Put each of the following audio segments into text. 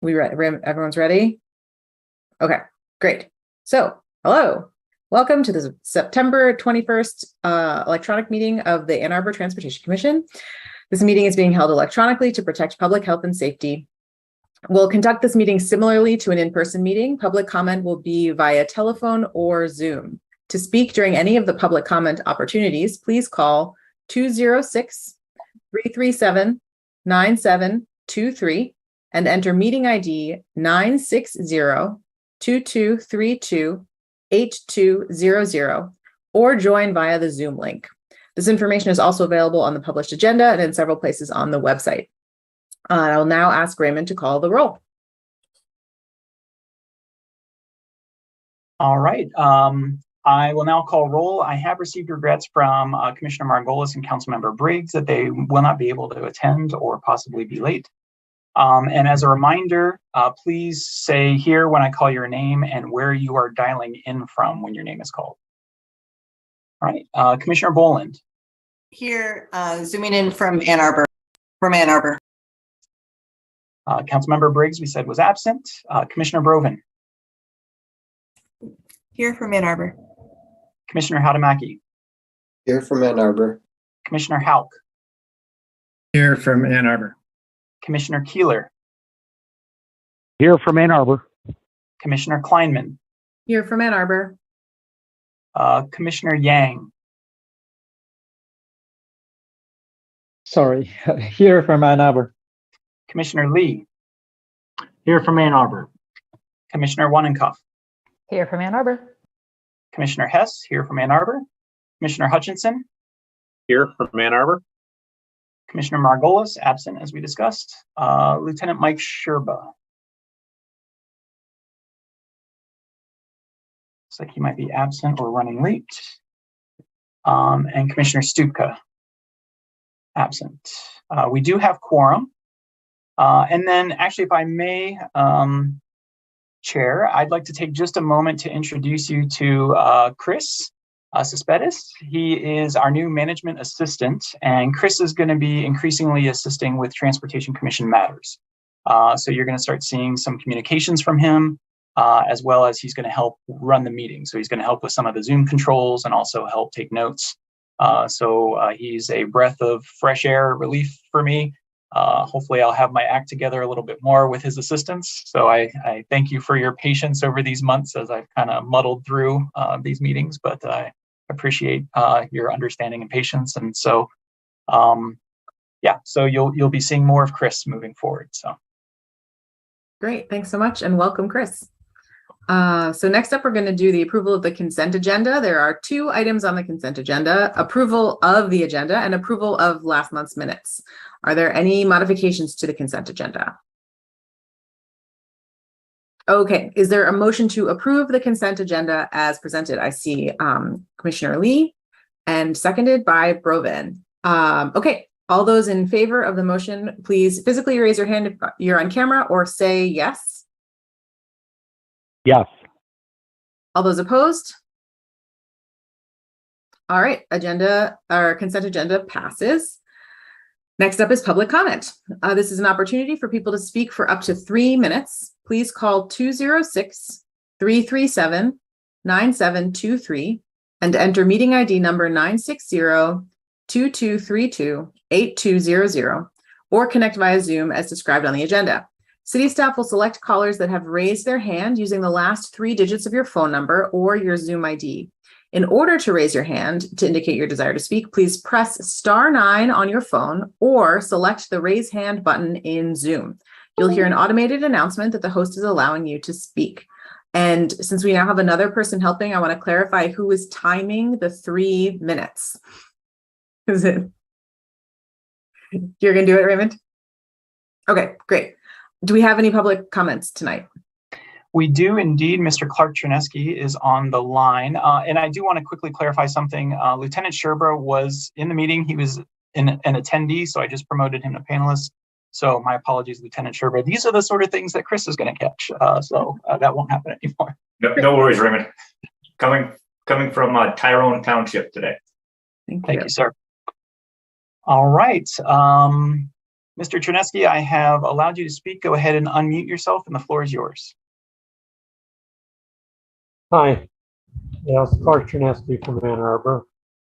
Everyone's ready? Okay, great. So, hello. Welcome to the September 21st electronic meeting of the Ann Arbor Transportation Commission. This meeting is being held electronically to protect public health and safety. We'll conduct this meeting similarly to an in-person meeting. Public comment will be via telephone or Zoom. To speak during any of the public comment opportunities, please call 206-337-9723 and enter meeting ID 960-2232-8200 or join via the Zoom link. This information is also available on the published agenda and in several places on the website. I'll now ask Raymond to call the roll. All right. I will now call roll. I have received regrets from Commissioner Margolis and Councilmember Briggs that they will not be able to attend or possibly be late. And as a reminder, please say here when I call your name and where you are dialing in from when your name is called. All right, Commissioner Boland. Here, zooming in from Ann Arbor. Councilmember Briggs, we said was absent. Commissioner Broven. Here from Ann Arbor. Commissioner Hadamaki. Here from Ann Arbor. Commissioner Hauk. Here from Ann Arbor. Commissioner Keeler. Here from Ann Arbor. Commissioner Kleinman. Here from Ann Arbor. Commissioner Yang. Sorry, here from Ann Arbor. Commissioner Lee. Here from Ann Arbor. Commissioner Wanenkoff. Here from Ann Arbor. Commissioner Hess, here from Ann Arbor. Commissioner Hutchinson. Here from Ann Arbor. Commissioner Margolis, absent as we discussed. Lieutenant Mike Sherba. Looks like he might be absent or running late. And Commissioner Stupka, absent. We do have quorum. And then actually, if I may, Chair, I'd like to take just a moment to introduce you to Chris Suspedis. He is our new management assistant, and Chris is going to be increasingly assisting with Transportation Commission matters. So you're going to start seeing some communications from him, as well as he's going to help run the meeting. So he's going to help with some of the Zoom controls and also help take notes. So he's a breath of fresh air relief for me. Hopefully I'll have my act together a little bit more with his assistance. So I thank you for your patience over these months as I've kind of muddled through these meetings, but I appreciate your understanding and patience. And so, yeah, so you'll be seeing more of Chris moving forward. So Great, thanks so much and welcome, Chris. So next up, we're going to do the approval of the consent agenda. There are two items on the consent agenda: approval of the agenda and approval of last month's minutes. Are there any modifications to the consent agenda? Okay, is there a motion to approve the consent agenda as presented? I see Commissioner Lee and seconded by Broven. Okay, all those in favor of the motion, please physically raise your hand if you're on camera or say yes. Yes. All those opposed? All right, consent agenda passes. Next up is public comment. This is an opportunity for people to speak for up to 3 minutes. Please call 206-337-9723 and enter meeting ID number 960-2232-8200 or connect via Zoom as described on the agenda. City staff will select callers that have raised their hand using the last 3 digits of your phone number or your Zoom ID. In order to raise your hand to indicate your desire to speak, please press *9 on your phone or select the raise hand button in Zoom. You'll hear an automated announcement that the host is allowing you to speak. And since we now have another person helping, I want to clarify who is timing the 3 minutes. Is it? You're going to do it, Raymond? Okay, great. Do we have any public comments tonight? We do indeed. Mr. Clark Chernesky is on the line. And I do want to quickly clarify something. Lieutenant Sherba was in the meeting. He was an attendee, so I just promoted him to panelist. So my apologies, Lieutenant Sherba. These are the sort of things that Chris is going to catch. So that won't happen anymore. No worries, Raymond. Coming from Tyrone Township today. Thank you, sir. All right. Mr. Chernesky, I have allowed you to speak. Go ahead and unmute yourself, and the floor is yours. Hi, yeah, it's Clark Chernesky from Ann Arbor.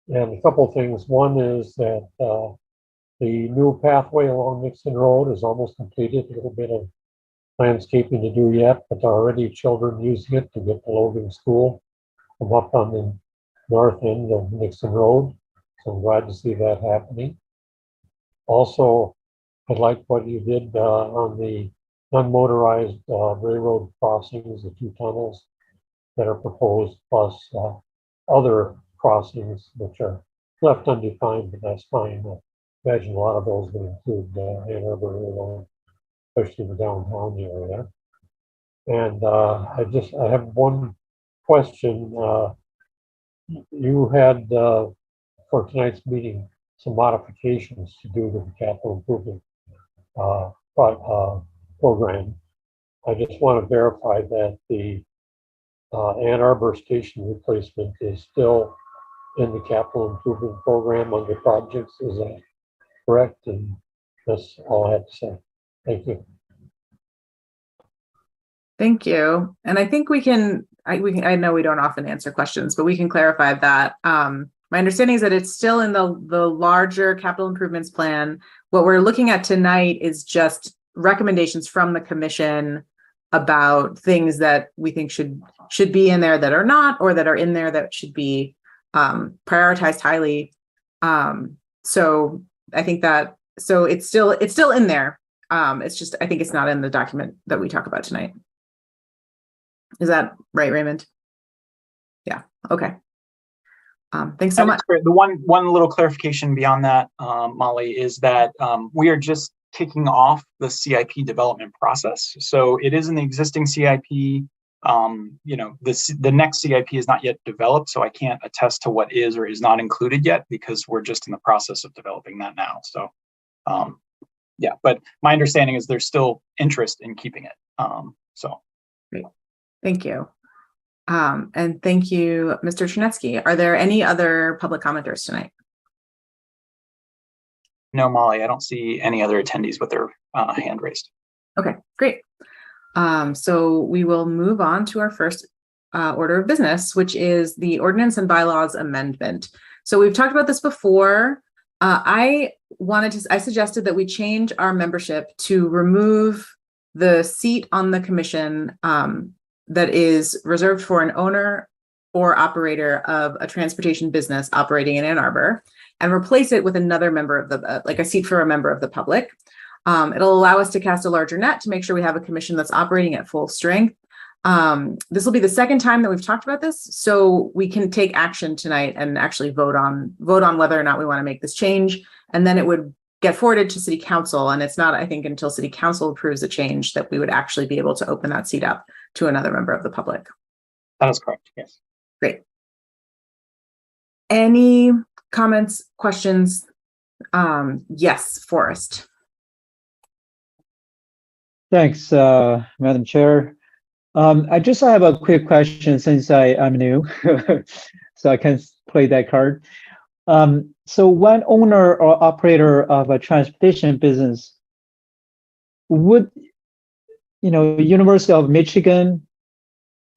And a couple of things. One is that the new pathway along Nixon Road is almost completed. A little bit of landscaping to do yet, but there are already children using it to get to Logan School from up on the north end of Nixon Road. So I'm glad to see that happening. Also, I like what you did on the unmotorized railroad crossings, the 2 tunnels that are proposed, plus other crossings which are left undefined, but that's fine. I imagine a lot of those will include Ann Arbor, especially the downtown area. And I have one question. You had for tonight's meeting some modifications to do to the capital improvement program. I just want to verify that the Ann Arbor station replacement is still in the capital improvement program under projects. Is that correct? And that's all I have to say. Thank you. Thank you. And I think I know we don't often answer questions, but we can clarify that. My understanding is that it's still in the larger capital improvements plan. What we're looking at tonight is just recommendations from the commission about things that we think should be in there that are not, or that are in there that should be prioritized highly. So I think that, so it's still in there. It's just, I think it's not in the document that we talk about tonight. Is that right, Raymond? Yeah. Okay. Thanks so much. The one little clarification beyond that, Molly, is that we are just kicking off the CIP development process. So it is in the existing CIP. The next CIP is not yet developed, so I can't attest to what is or is not included yet, because we're just in the process of developing that now. So yeah, but my understanding is there's still interest in keeping it. So great. Thank you. And thank you, Mr. Chernesky. Are there any other public commenters tonight? No, Molly, I don't see any other attendees with their hand raised. Okay, great. So we will move on to our first order of business, which is the Ordinance and Bylaws amendment. So we've talked about this before. I suggested that we change our membership to remove the seat on the commission that is reserved for an owner or operator of a transportation business operating in Ann Arbor, and replace it with another member of the, like a seat for a member of the public. It'll allow us to cast a larger net to make sure we have a commission that's operating at full strength. This will be the second time that we've talked about this, so we can take action tonight and actually vote on whether or not we want to make this change, and then it would get forwarded to City Council. And it's not, I think, until City Council approves a change that we would actually be able to open that seat up to another member of the public. That is correct, yes. Great. Any comments, questions? Yes, Forrest. Thanks, Madam Chair. I just have a quick question since I'm new, so I can play that card. So one owner or operator of a transportation business, would, University of Michigan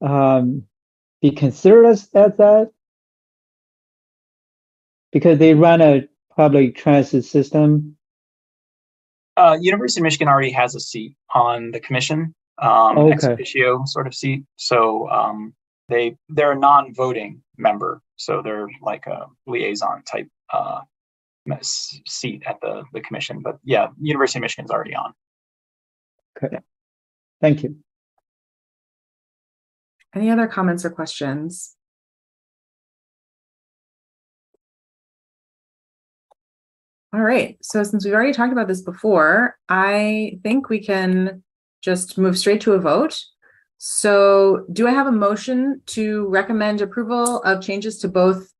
be considered as that? Because they run a public transit system. University of Michigan already has a seat on the commission, ex officio sort of seat. So they're a non-voting member. So they're like a liaison type seat at the commission. But yeah, University of Michigan's already on. Okay, thank you. Any other comments or questions? All right, so since we've already talked about this before, I think we can just move straight to a vote. So do I have a motion to recommend approval of changes to both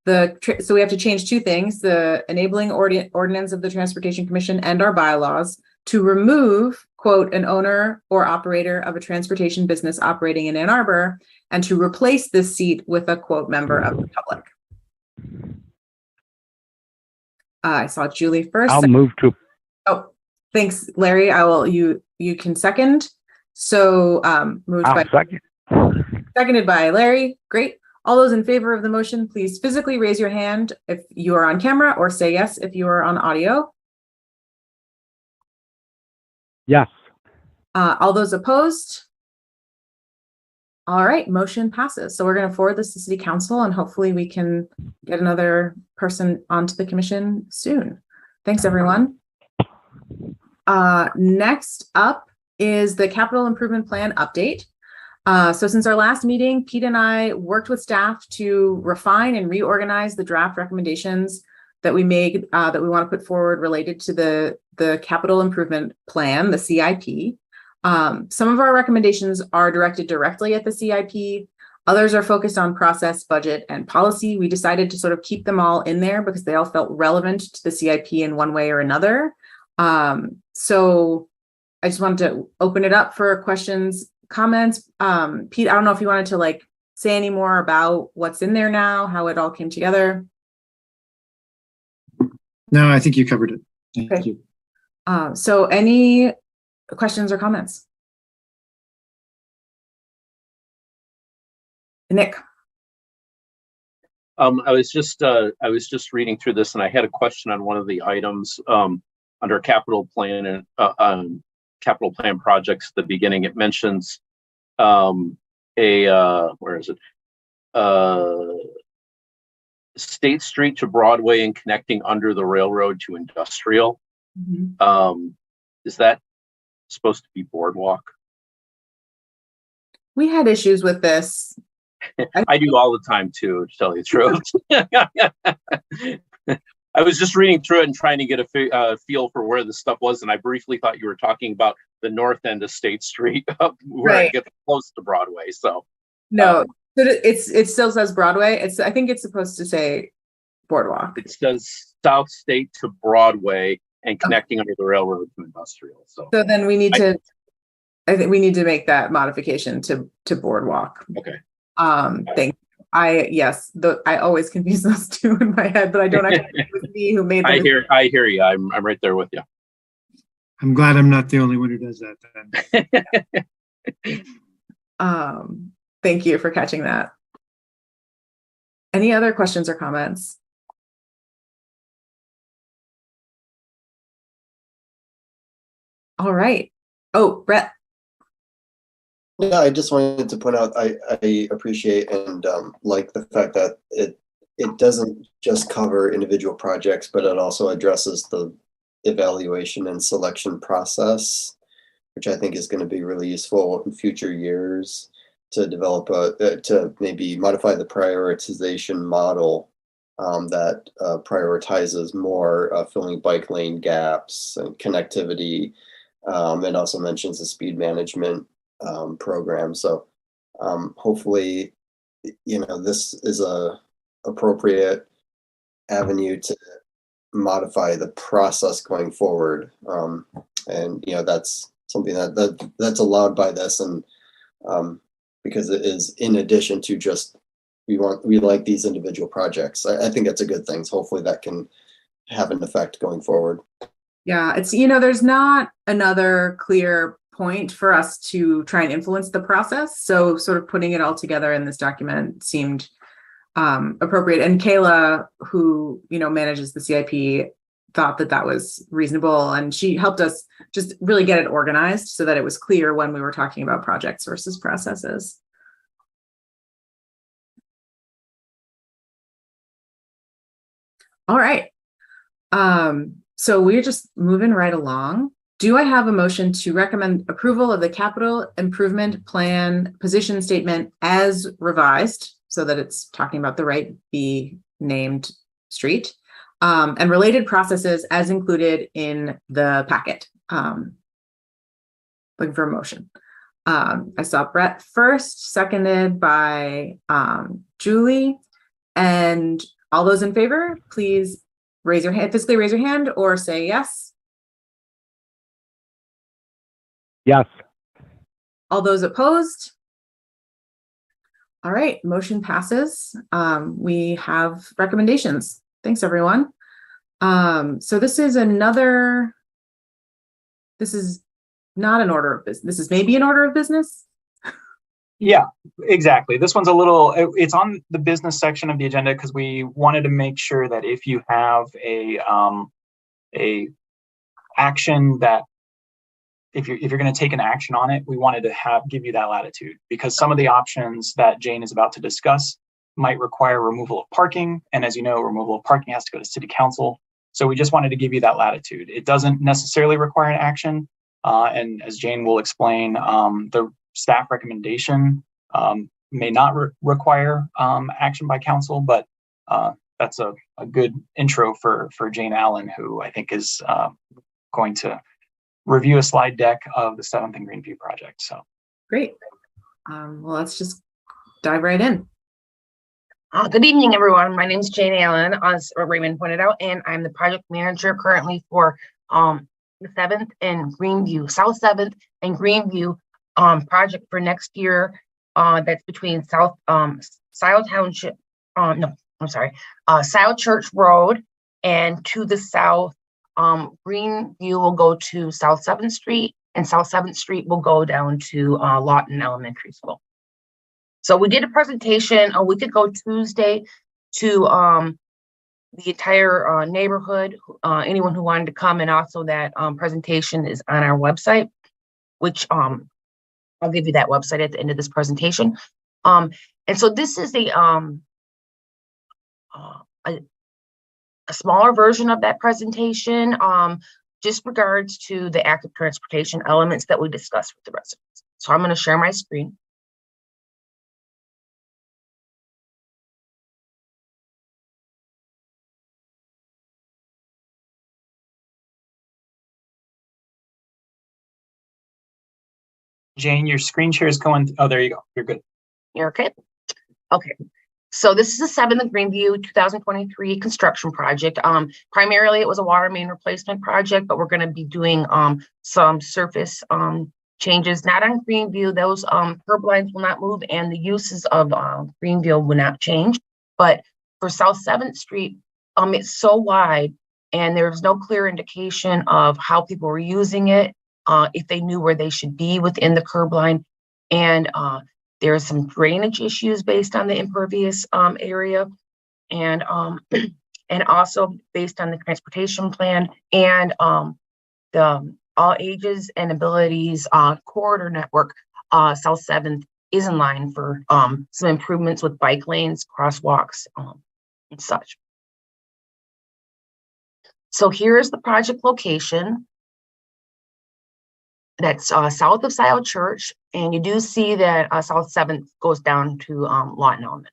so we have to change two things, the enabling ordinance of the Transportation Commission and our bylaws to remove, quote, an owner or operator of a transportation business operating in Ann Arbor, and to replace this seat with a, quote, member of the public. I saw Julie first. I'll move to. Oh, Thanks, Larry. You can second. So seconded by Larry. Great. All those in favor of the motion, please physically raise your hand if you are on camera, or say yes if you are on audio. Yes. All those opposed? All right, motion passes. So we're going to forward this to City Council, and hopefully we can get another person onto the commission soon. Thanks, everyone. Next up is the capital improvement plan update. So since our last meeting, Pete and I worked with staff to refine and reorganize the draft recommendations that we made, that we want to put forward related to the capital improvement plan, the CIP. Some of our recommendations are directed directly at the CIP. Others are focused on process, budget, and policy. We decided to sort of keep them all in there because they all felt relevant to the CIP in one way or another. So I just wanted to open it up for questions, comments. Pete, I don't know if you wanted to like say any more about what's in there now, how it all came together. No, I think you covered it. Thank you. So any questions or comments? Nick. I was just reading through this, and I had a question on one of the items under capital plan and capital plan projects. At the beginning, it mentions where is it? State Street to Broadway and connecting under the railroad to industrial. Mm-hmm. Is that supposed to be boardwalk? We had issues with this. I do all the time too, to tell you the truth. I was just reading through it and trying to get a feel for where this stuff was, and I briefly thought you were talking about the north end of State Street, where right. it gets close to Broadway. So no, but it still says Broadway. I think it's supposed to say boardwalk. It says South State to Broadway and connecting under the railroad to industrial. So then we need to. I think we need to make that modification to boardwalk. Okay. Thank you. I always confuse those two in my head, but I don't actually think it was me who made them. I hear you. I'm right there with you. I'm glad I'm not the only one who does that then. Thank you for catching that. Any other questions or comments? All right. Oh, Brett. Yeah, I just wanted to point out I appreciate and like the fact that it doesn't just cover individual projects, but it also addresses the evaluation and selection process, which I think is going to be really useful in future years to develop to maybe modify the prioritization model that prioritizes more filling bike lane gaps and connectivity, and also mentions the speed management program. So hopefully, this is a appropriate avenue to modify the process going forward. And that's something that's allowed by this, and because it is in addition to just we like these individual projects. I think that's a good thing. So hopefully that can have an effect going forward. Yeah, it's there's not another clear point for us to try and influence the process. So sort of putting it all together in this document seemed appropriate. And Kayla, who, manages the CIP, thought that was reasonable. And she helped us just really get it organized so that it was clear when we were talking about projects versus processes. All right. So we're just moving right along. Do I have a motion to recommend approval of the capital improvement plan position statement as revised so that it's talking about the right B named street and related processes as included in the packet? Looking for a motion. I saw Brett first, seconded by Julie, and all those in favor, please raise your hand, physically raise your hand or say yes. Yes. All those opposed? All right, motion passes. We have recommendations. Thanks, everyone. So this is another This is not an order of business. This is maybe an order of business. Yeah, exactly. This one's a little, it's on the business section of the agenda because we wanted to make sure that if you have a action that if you're going to take an action on it, we wanted to give you that latitude, because some of the options that Jane is about to discuss might require removal of parking. And as you know, removal of parking has to go to city council. So we just wanted to give you that latitude. It doesn't necessarily require an action. And as Jane will explain, the staff recommendation may not require action by council, but that's a good intro for Jane Allen, who I think is going to review a slide deck of the 7th and Greenview project. So great. Well, let's just dive right in. Good evening, everyone. My name is Jane Allen, as Raymond pointed out, and I'm the project manager currently for the 7th and Greenview, South 7th and Greenview project for next year. That's between South Township, South Church Road, and to the south, Greenview will go to South 7th Street, and South 7th Street will go down to Lawton Elementary School. So we did a presentation a week ago Tuesday to the entire neighborhood, anyone who wanted to come, and also that presentation is on our website, which I'll give you that website at the end of this presentation. And so this is a smaller version of that presentation, just regards to the active transportation elements that we discussed with the residents. So I'm going to share my screen. Jane, your screen share is going. Oh, there you go. You're good. You're okay. Okay. So this is the 7th Greenview 2023 construction project. Primarily, it was a water main replacement project, but we're going to be doing some surface changes. Not on Greenview. Those curb lines will not move, and the uses of Greenview will not change. But for South 7th Street, it's so wide, and there's no clear indication of how people were using it. If they knew where they should be within the curb line. And there's some drainage issues based on the impervious area, and also based on the transportation plan, and the all ages and abilities corridor network. South 7th is in line for some improvements with bike lanes, crosswalks, and such. So here is the project location. That's south of South Church, and you do see that South 7th goes down to Lawton Elementary.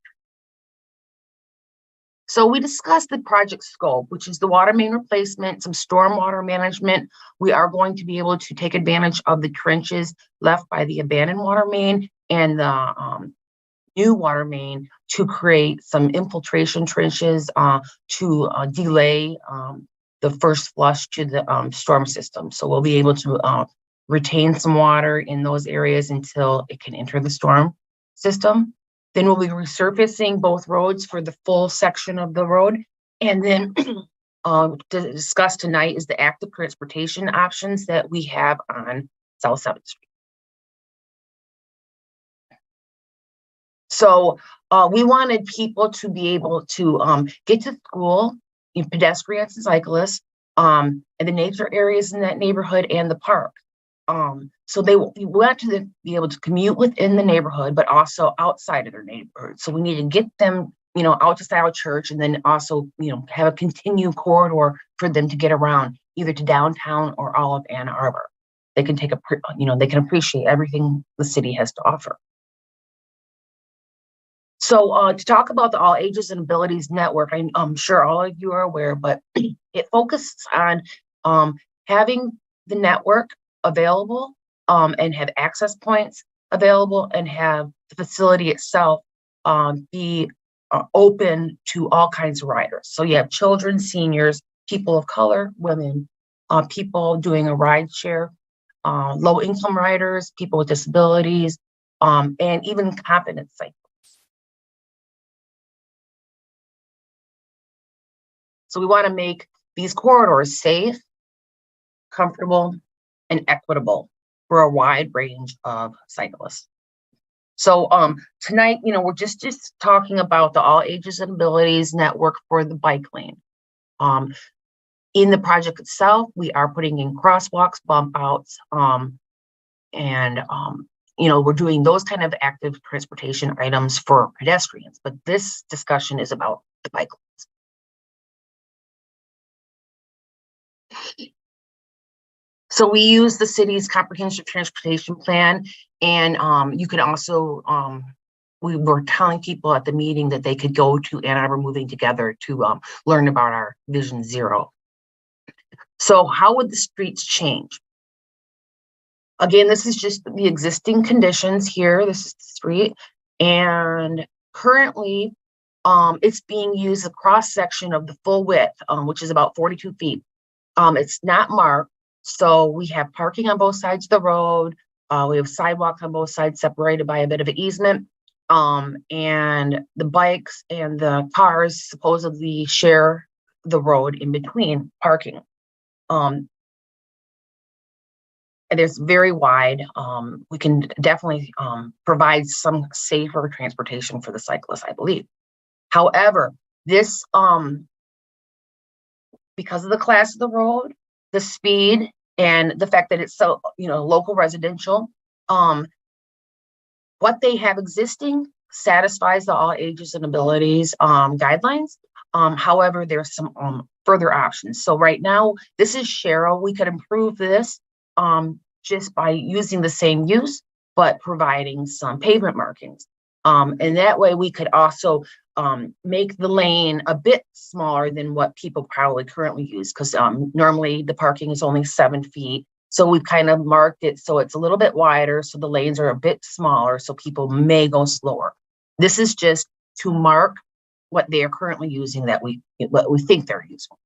So we discussed the project scope, which is the water main replacement, some stormwater management. We are going to be able to take advantage of the trenches left by the abandoned water main and the new water main to create some infiltration trenches to delay the first flush to the storm system. So we'll be able to retain some water in those areas until it can enter the storm system. Then we'll be resurfacing both roads for the full section of the road. And then to discuss tonight is the active transportation options that we have on South 7th Street. So we wanted people to be able to get to school, pedestrians and cyclists, and the nature areas in that neighborhood and the park. So we want to be able to commute within the neighborhood, but also outside of their neighborhood. So we need to get them, out to South Church, and then also, have a continued corridor for them to get around, either to downtown or all of Ann Arbor. They can take they can appreciate everything the city has to offer. So to talk about the All Ages and Abilities Network, I'm sure all of you are aware, but it focuses on having the network available and have access points available, and have the facility itself be open to all kinds of riders. So you have children, seniors, people of color, women, people doing a ride share, low income riders, people with disabilities, and even competent cyclists. So we want to make these corridors safe, comfortable, and equitable for a wide range of cyclists. So tonight, we're just talking about the all ages and abilities network for the bike lane. In the project itself, we are putting in crosswalks, bump outs, and we're doing those kind of active transportation items for pedestrians. But this discussion is about the bike lanes. So we use the city's comprehensive transportation plan, and you can also, we were telling people at the meeting that they could go to Ann Arbor Moving Together to learn about our Vision Zero. So how would the streets change? Again, this is just the existing conditions here. This is the street, and currently it's being used a cross section of the full width, which is about 42 feet. It's not marked. So we have parking on both sides of the road. We have sidewalks on both sides separated by a bit of an easement. And the bikes and the cars supposedly share the road in between parking. And it's very wide. We can definitely provide some safer transportation for the cyclists, I believe. However, this, because of the class of the road, the speed, and the fact that it's so, local residential, what they have existing satisfies the all ages and abilities guidelines. However, there's some further options. So right now, this is Cheryl. We could improve this just by using the same use, but providing some pavement markings. And that way we could also make the lane a bit smaller than what people probably currently use, because normally the parking is only 7 feet. So we've kind of marked it so it's a little bit wider, so the lanes are a bit smaller, so people may go slower. This is just to mark what they are currently using, what we think they're using.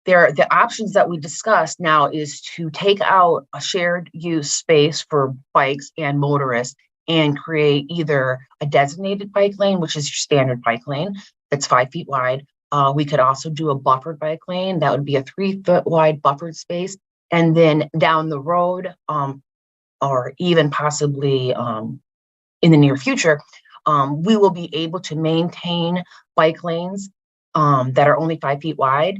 The options that we discussed now is to take out a shared use space for bikes and motorists and create either a designated bike lane, which is your standard bike lane that's 5 feet wide. We could also do a buffered bike lane. That would be a 3 foot wide buffered space. And then down the road, or even possibly in the near future, we will be able to maintain bike lanes that are only 5 feet wide.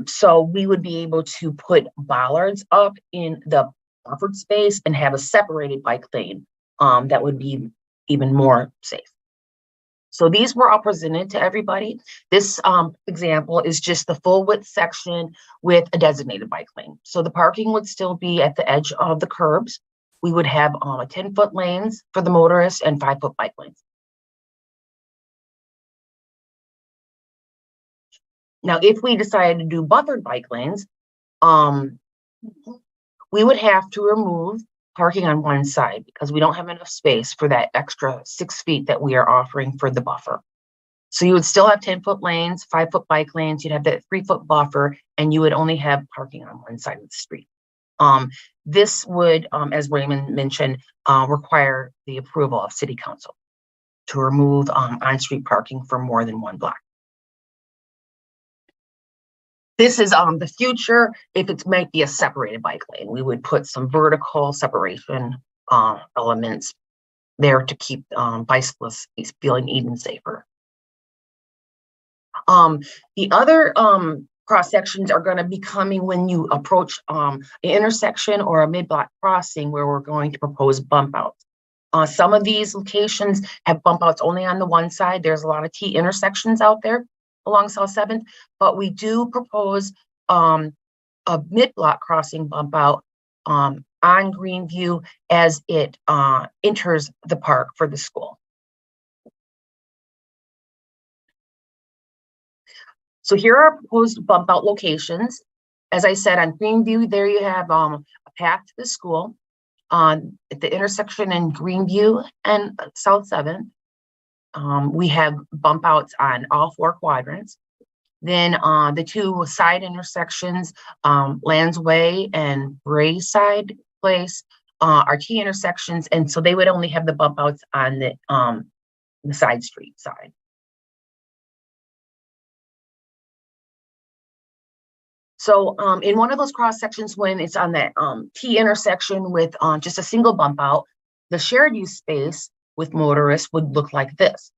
So we would be able to put bollards up in the buffered space and have a separated bike lane that would be even more safe. So these were all presented to everybody. This example is just the full width section with a designated bike lane. So the parking would still be at the edge of the curbs. We would have 10-foot lanes for the motorists and 5-foot bike lanes. Now, if we decided to do buffered bike lanes, we would have to remove parking on one side because we don't have enough space for that extra 6 feet that we are offering for the buffer. So you would still have 10-foot lanes, 5-foot bike lanes, you'd have that 3-foot buffer, and you would only have parking on one side of the street. This would, as Raymond mentioned, require the approval of City Council to remove on-street parking for more than one block. This is the future. If it might be a separated bike lane, we would put some vertical separation elements there to keep bicyclists feeling even safer. The other cross sections are going to be coming when you approach an intersection or a mid-block crossing where we're going to propose bump outs. Some of these locations have bump outs only on the one side. There's a lot of T intersections out there along South 7th, but we do propose a mid-block crossing bump out on Greenview as it enters the park for the school. So here are proposed bump out locations. As I said, on Greenview, there you have a path to the school at the intersection in Greenview and South 7th. We have bump outs on all 4 quadrants. Then the 2 side intersections, Landsway and Brayside Place, are T intersections, and so they would only have the bump outs on the side street side. So in one of those cross sections, when it's on that T intersection with just a single bump out, the shared use space with motorists would look like this.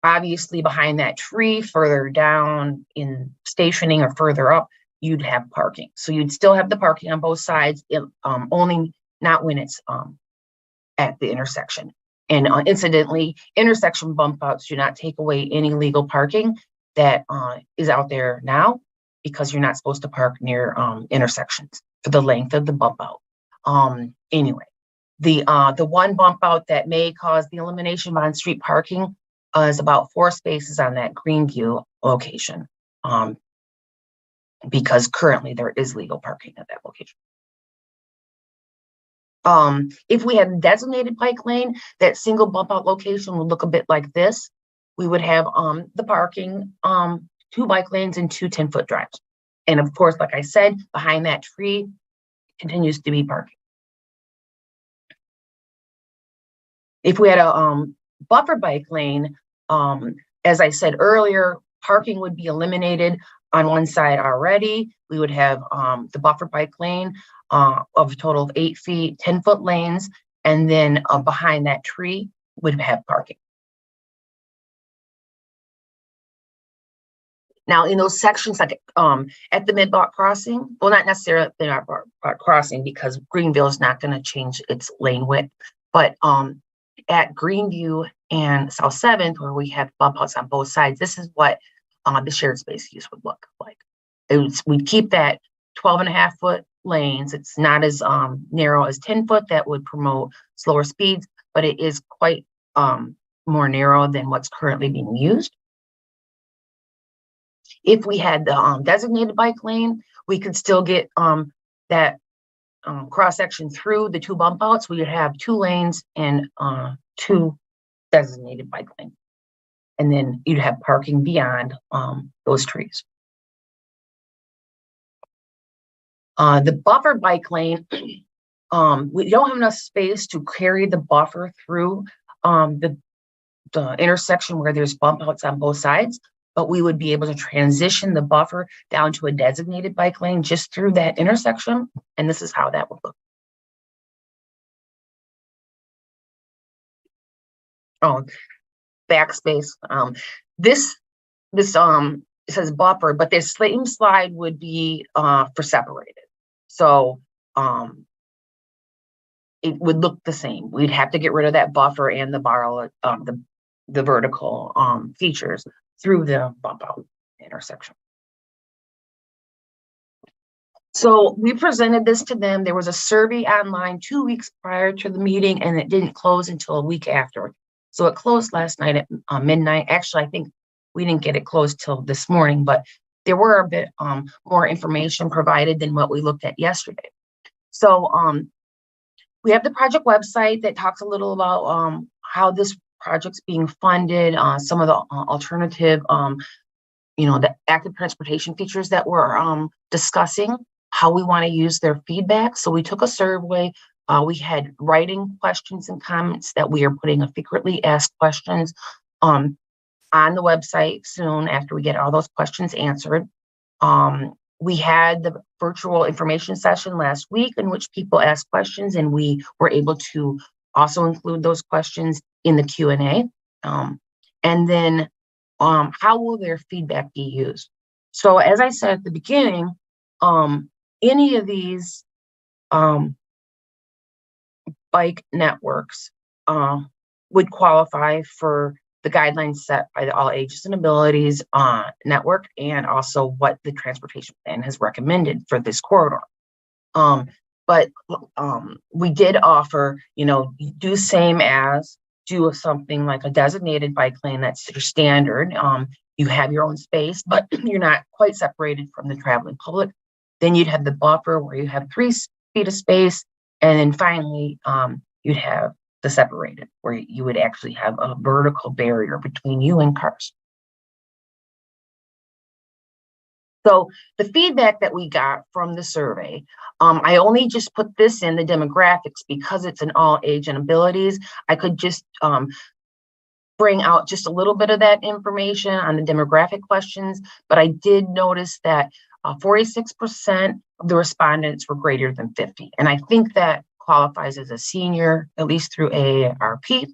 Obviously behind that tree, further down in stationing or further up, you'd have parking. So you'd still have the parking on both sides, only not when it's at the intersection. And incidentally, intersection bump outs do not take away any legal parking that is out there now, because you're not supposed to park near intersections for the length of the bump out. Anyway, the one bump out that may cause the elimination of on-street parking is about 4 spaces on that Greenview location, because currently there is legal parking at that location. If we had a designated bike lane, that single bump out location would look a bit like this. We would have the parking, 2 bike lanes and 2 10-foot drives. And of course, like I said, behind that tree continues to be parking. If we had a buffer bike lane, as I said earlier, parking would be eliminated on one side already. We would have the buffer bike lane of a total of 8 feet, 10-foot lanes, and then behind that tree would have parking. Now, in those sections, like at the Mdot crossing, well, not necessarily at the Mdot crossing, because Greenville is not going to change its lane width, but at Greenview and South 7th, where we have bump outs on both sides, this is what the shared space use would look like. We'd keep that 12.5-foot lanes. It's not as narrow as 10-foot. That would promote slower speeds, but it is quite more narrow than what's currently being used. If we had the designated bike lane, we could still get that cross section through the 2 bump outs. We would have 2 lanes and 2 designated bike lanes. And then you'd have parking beyond those trees. The buffer bike lane, we don't have enough space to carry the buffer through the intersection where there's bump outs on both sides, but we would be able to transition the buffer down to a designated bike lane just through that intersection. And this is how that would look. Oh, backspace. This it says buffer, but this same slide would be for separated. So it would look the same. We'd have to get rid of that buffer and the bar, the vertical features through the bump out intersection. So we presented this to them. There was a survey online 2 weeks prior to the meeting, and it didn't close until a week after. So it closed last night at midnight. Actually, I think we didn't get it closed till this morning, but there were a bit more information provided than what we looked at yesterday. So we have the project website that talks a little about how this project's being funded, some of the alternative, the active transportation features that we're discussing, how we want to use their feedback. So we took a survey. We had writing questions and comments that we are putting a frequently asked questions on the website soon after we get all those questions answered. We had the virtual information session last week in which people asked questions, and we were able to also include those questions in the Q&A. And then how will their feedback be used? So as I said at the beginning, any of these bike networks would qualify for the guidelines set by the All Ages and Abilities Network, and also what the transportation plan has recommended for this corridor. But we did offer, do same as, do something like a designated bike lane that's your standard. You have your own space, but you're not quite separated from the traveling public. Then you'd have the buffer where you have 3 feet of space. And then finally, you'd have the separated, where you would actually have a vertical barrier between you and cars. So the feedback that we got from the survey, I only just put this in the demographics because it's an all age and abilities. I could just bring out just a little bit of that information on the demographic questions, but I did notice that 46% of the respondents were greater than 50. And I think that qualifies as a senior, at least through AARP.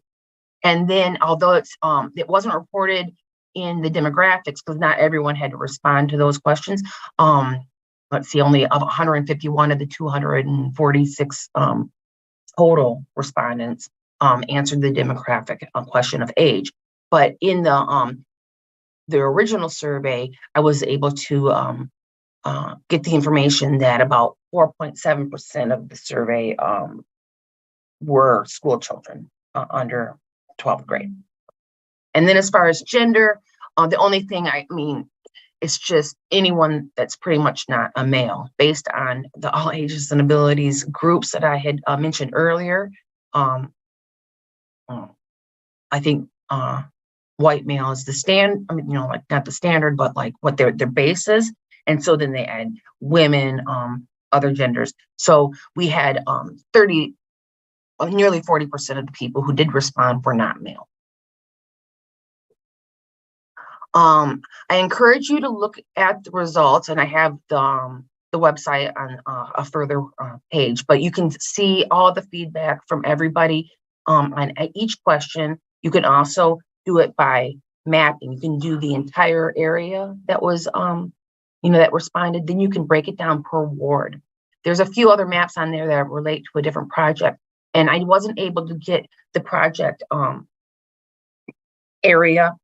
And then although it wasn't reported in the demographics, because not everyone had to respond to those questions. Let's see, only of 151 of the 246 total respondents answered the demographic question of age. But in the original survey, I was able to get the information that about 4.7% of the survey were school children under 12th grade. And then as far as gender, the only thing, it's just anyone that's pretty much not a male, based on the all ages and abilities groups that I had mentioned earlier. I think white male is the like not the standard, but like what their base is. And so then they add women, other genders. So we had nearly 40% of the people who did respond were not male. I encourage you to look at the results, and I have the website on a further page, but you can see all the feedback from everybody on each question. You can also do it by mapping. You can do the entire area that was, that responded. Then you can break it down per ward. There's a few other maps on there that relate to a different project, and I wasn't able to get the project area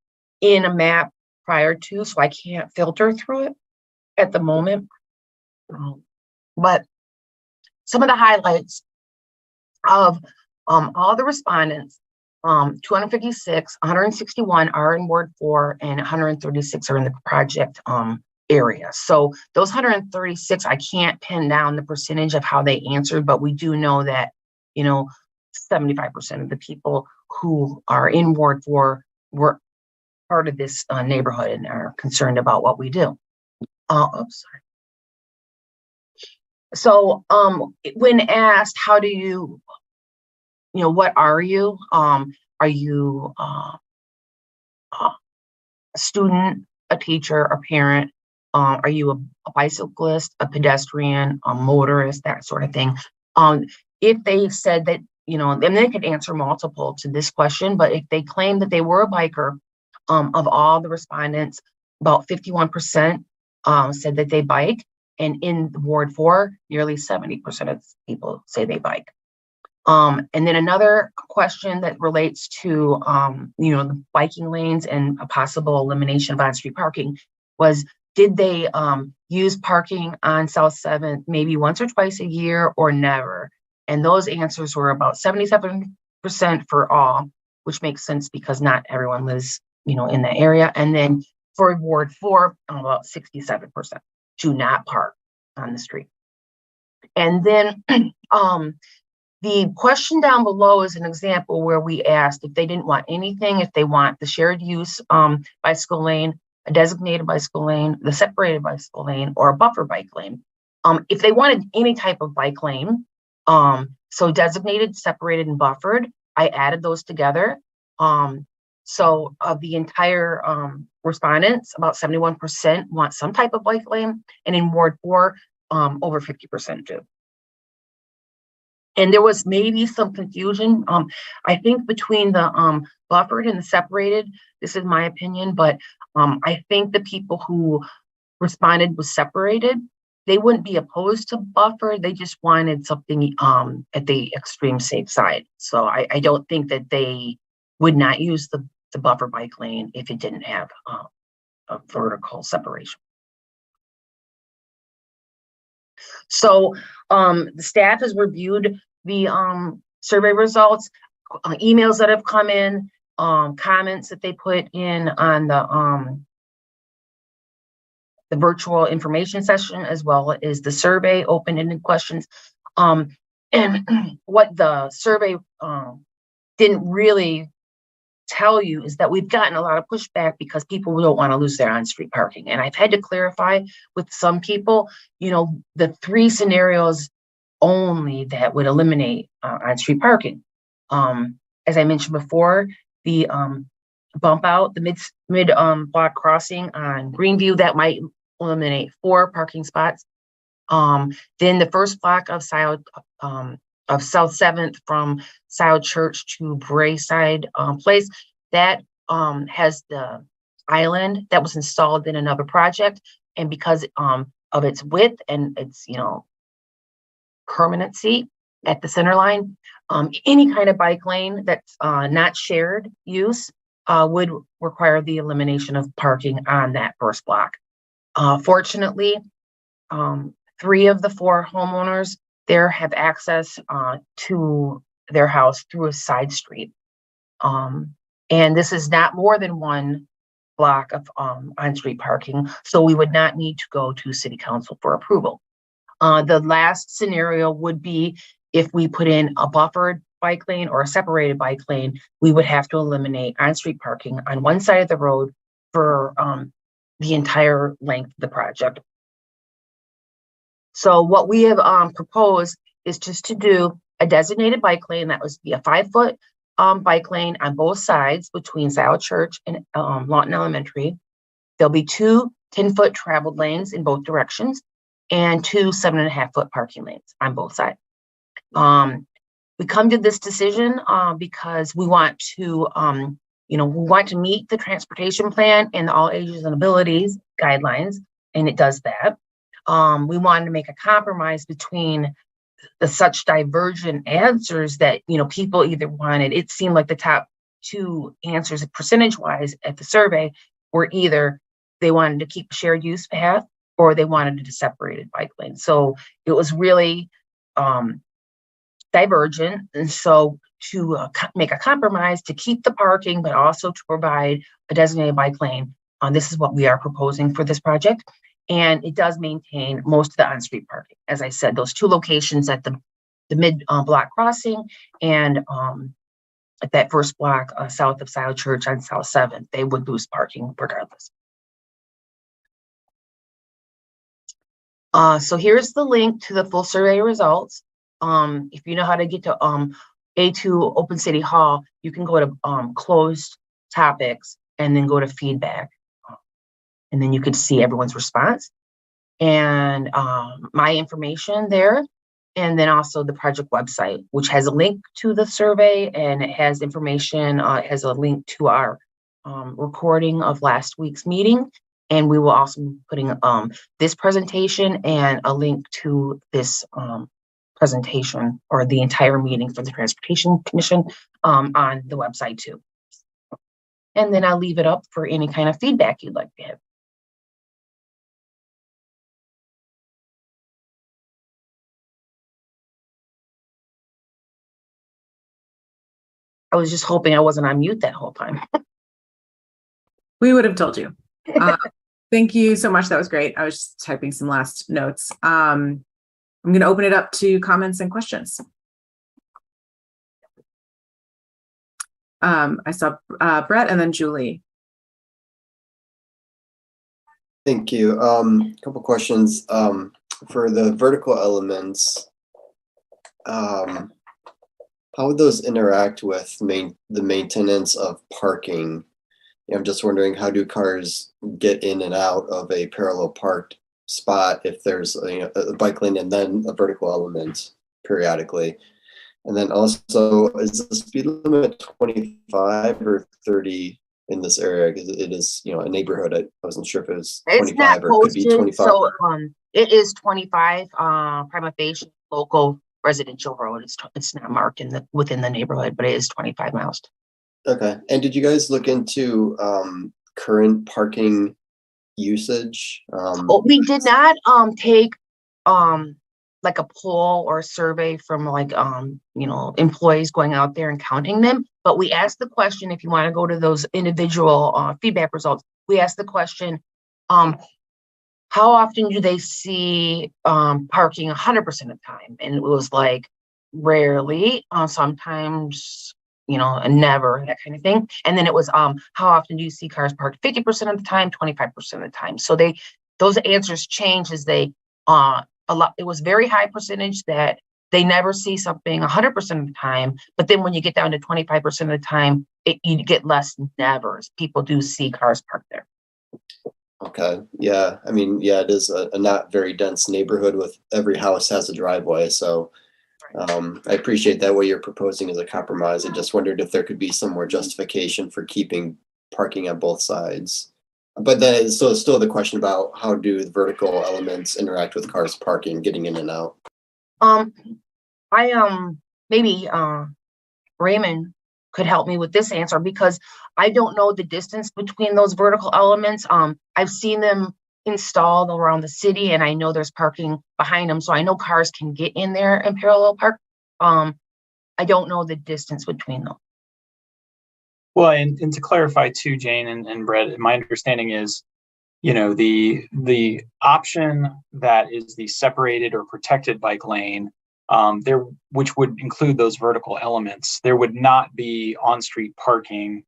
in a map prior to, so I can't filter through it at the moment. But some of the highlights of all the respondents, 256, 161 are in Ward 4, and 136 are in the project area. So those 136, I can't pin down the percentage of how they answered, but we do know that, 75% of the people who are in Ward 4 were part of this neighborhood and are concerned about what we do. Sorry. So when asked, how do you, what are you? Are you a student, a teacher, a parent? Are you a bicyclist, a pedestrian, a motorist, that sort of thing? If they said that, and they could answer multiple to this question, but if they claim that they were a biker, of all the respondents, about 51% said that they bike, and in Ward 4, nearly 70% of people say they bike. And then another question that relates to, the biking lanes and a possible elimination of on-street parking was, did they use parking on South 7th maybe once or twice a year or never? And those answers were about 77% for all, which makes sense because not everyone lives in the area. And then for Ward 4, about 67% do not park on the street. And then the question down below is an example where we asked if they didn't want anything, if they want the shared use bicycle lane, a designated bicycle lane, the separated bicycle lane, or a buffer bike lane. If they wanted any type of bike lane, so designated, separated, and buffered, I added those together. So of the entire respondents, about 71% want some type of bike lane, and in Ward 4, over 50% do. And there was maybe some confusion, I think, between the buffered and the separated. This is my opinion, but I think the people who responded with separated, they wouldn't be opposed to buffer. They just wanted something at the extreme safe side. So I don't think that they would not use the buffer bike lane if it didn't have a vertical separation. So the staff has reviewed the survey results, emails that have come in, comments that they put in on the virtual information session, as well as the survey open-ended questions. And what the survey didn't really tell you is that we've gotten a lot of pushback because people don't want to lose their on-street parking. And I've had to clarify with some people, the 3 scenarios only that would eliminate on-street parking. As I mentioned before, the bump out the mid block crossing on Greenview. That might eliminate 4 parking spots. Then the first block of South 7th from South Church to Brayside Place, that has the island that was installed in another project, and because of its width and its permanency at the center line, any kind of bike lane that's not shared use would require the elimination of parking on that first block. Fortunately, 3 of the 4 homeowners there have access to their house through a side street. And this is not more than 1 block of on-street parking, so we would not need to go to City Council for approval. The last scenario would be if we put in a buffered bike lane or a separated bike lane, we would have to eliminate on-street parking on one side of the road for the entire length of the project. So what we have proposed is just to do a designated bike lane that was be a 5-foot bike lane on both sides between South Church and Lawton Elementary. There'll be 2 10-foot traveled lanes in both directions and 2 7.5-foot parking lanes on both sides. We come to this decision because we want to, we want to meet the transportation plan and the all ages and abilities guidelines, and it does that. We wanted to make a compromise between the such divergent answers that, people either wanted. It seemed like the top 2 answers percentage-wise at the survey were either they wanted to keep a shared use path or they wanted a separated bike lane. So it was really divergent. And so to make a compromise to keep the parking, but also to provide a designated bike lane, this is what we are proposing for this project. And it does maintain most of the on-street parking. As I said, those 2 locations at the mid block crossing and at that first block south of South Church on South 7th, they would lose parking regardless. So here's the link to the full survey results. If you know how to get to A2 Open City Hall, you can go to closed topics and then go to feedback. And then you can see everyone's response and my information there. And then also the project website, which has a link to the survey and it has information, it has a link to our recording of last week's meeting. And we will also be putting this presentation and a link to this presentation or the entire meeting for the Transportation Commission on the website too. And then I'll leave it up for any kind of feedback you'd like to have. I was just hoping I wasn't on mute that whole time. We would have told you. Thank you so much. That was great. I was just typing some last notes. I'm going to open it up to comments and questions. I saw Brett and then Julie. Thank you. A couple questions. For the vertical elements, how would those interact with the maintenance of parking? I'm just wondering, how do cars get in and out of a parallel parked spot if there's a bike lane and then a vertical element periodically? And then also, is the speed limit 25 or 30 in this area? Because it is, a neighborhood. I wasn't sure if it was 25 or it could be 25. So it is 25 prima facie local residential road. It's not marked within the neighborhood, but it is 25 miles. Okay. And did you guys look into current parking usage? We did not take like a poll or a survey from employees going out there and counting them, but we asked the question, if you want to go to those individual feedback results, we asked the question, how often do they see parking 100% of the time? And it was like rarely, sometimes, never, that kind of thing. And then it was, how often do you see cars parked 50% of the time, 25% of the time? So those answers change as they, it was very high percentage that they never see something 100% of the time, but then when you get down to 25% of the time, you get less nevers. People do see cars parked there. Okay, yeah, I mean, yeah, it is a not very dense neighborhood with every house has a driveway, so I appreciate that what you're proposing as a compromise. I just wondered if there could be some more justification for keeping parking on both sides. But then so it's still the question about how do the vertical elements interact with cars parking, getting in and out. Maybe Raymond could help me with this answer because I don't know the distance between those vertical elements. I've seen them installed around the city and I know there's parking behind them. So I know cars can get in there and parallel park. I don't know the distance between them. Well, and to clarify too, Jane and Brett, my understanding is, the option that is the separated or protected bike lane, which would include those vertical elements, there would not be on-street parking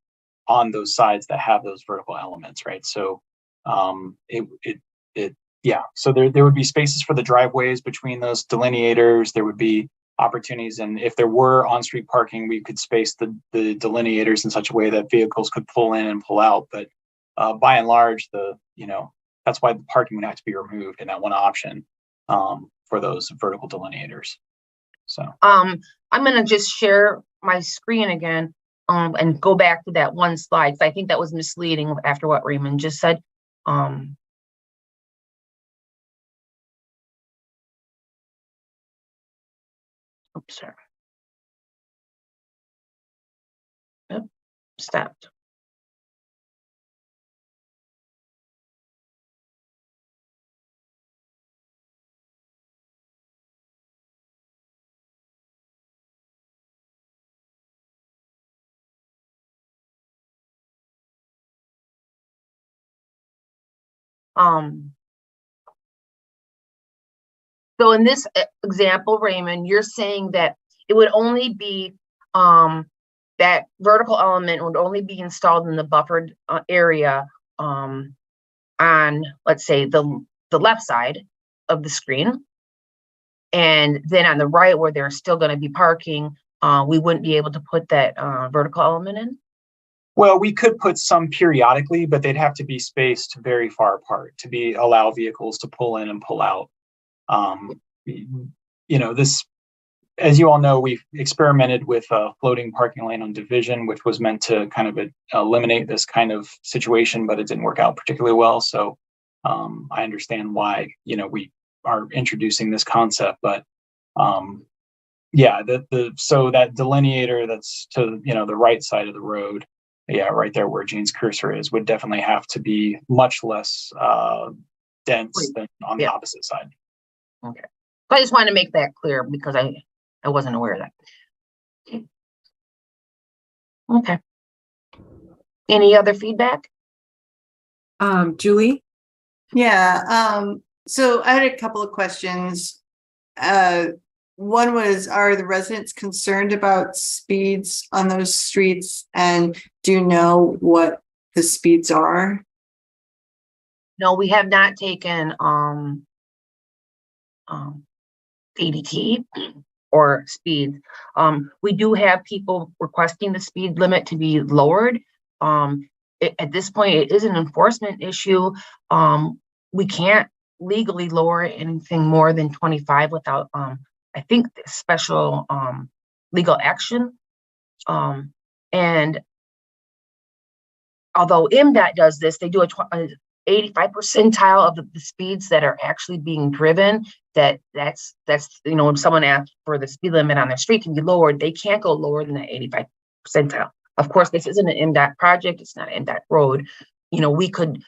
on those sides that have those vertical elements, right? So so there would be spaces for the driveways between those delineators. There would be opportunities, and if there were on-street parking, we could space the delineators in such a way that vehicles could pull in and pull out. But by and large, that's why the parking would have to be removed in that one option for those vertical delineators. So I'm gonna just share my screen again and go back to that one slide because I think that was misleading after what Raymond just said. Oops, sorry. Yep, stopped. So in this example, Raymond, you're saying that it would only be that vertical element would only be installed in the buffered area on, let's say, the left side of the screen. And then on the right, where they're still going to be parking, we wouldn't be able to put that vertical element in? Well, we could put some periodically, but they'd have to be spaced very far apart to allow vehicles to pull in and pull out. This, as you all know, we've experimented with a floating parking lane on Division, which was meant to kind of eliminate this kind of situation, but it didn't work out particularly well. So I understand why, we are introducing this concept, but so that delineator that's to, the right side of the road, right there where Jane's cursor is, would definitely have to be much less dense than on the opposite side. Okay. I just wanted to make that clear because I wasn't aware of that. Okay. Any other feedback? Julie? Yeah. So I had a couple of questions. One was, are the residents concerned about speeds on those streets? And do you know what the speeds are? No, we have not taken ADT or speed. We do have people requesting the speed limit to be lowered. At this point, it is an enforcement issue. We can't legally lower anything more than 25 without, I think, special legal action. And although Mdot does this, they do a 85 percentile of the speeds that are actually being driven. That's if someone asks for the speed limit on their street can be lowered, they can't go lower than that 85 percentile. Of course, this isn't an Mdot project. It's not an Mdot road. We could,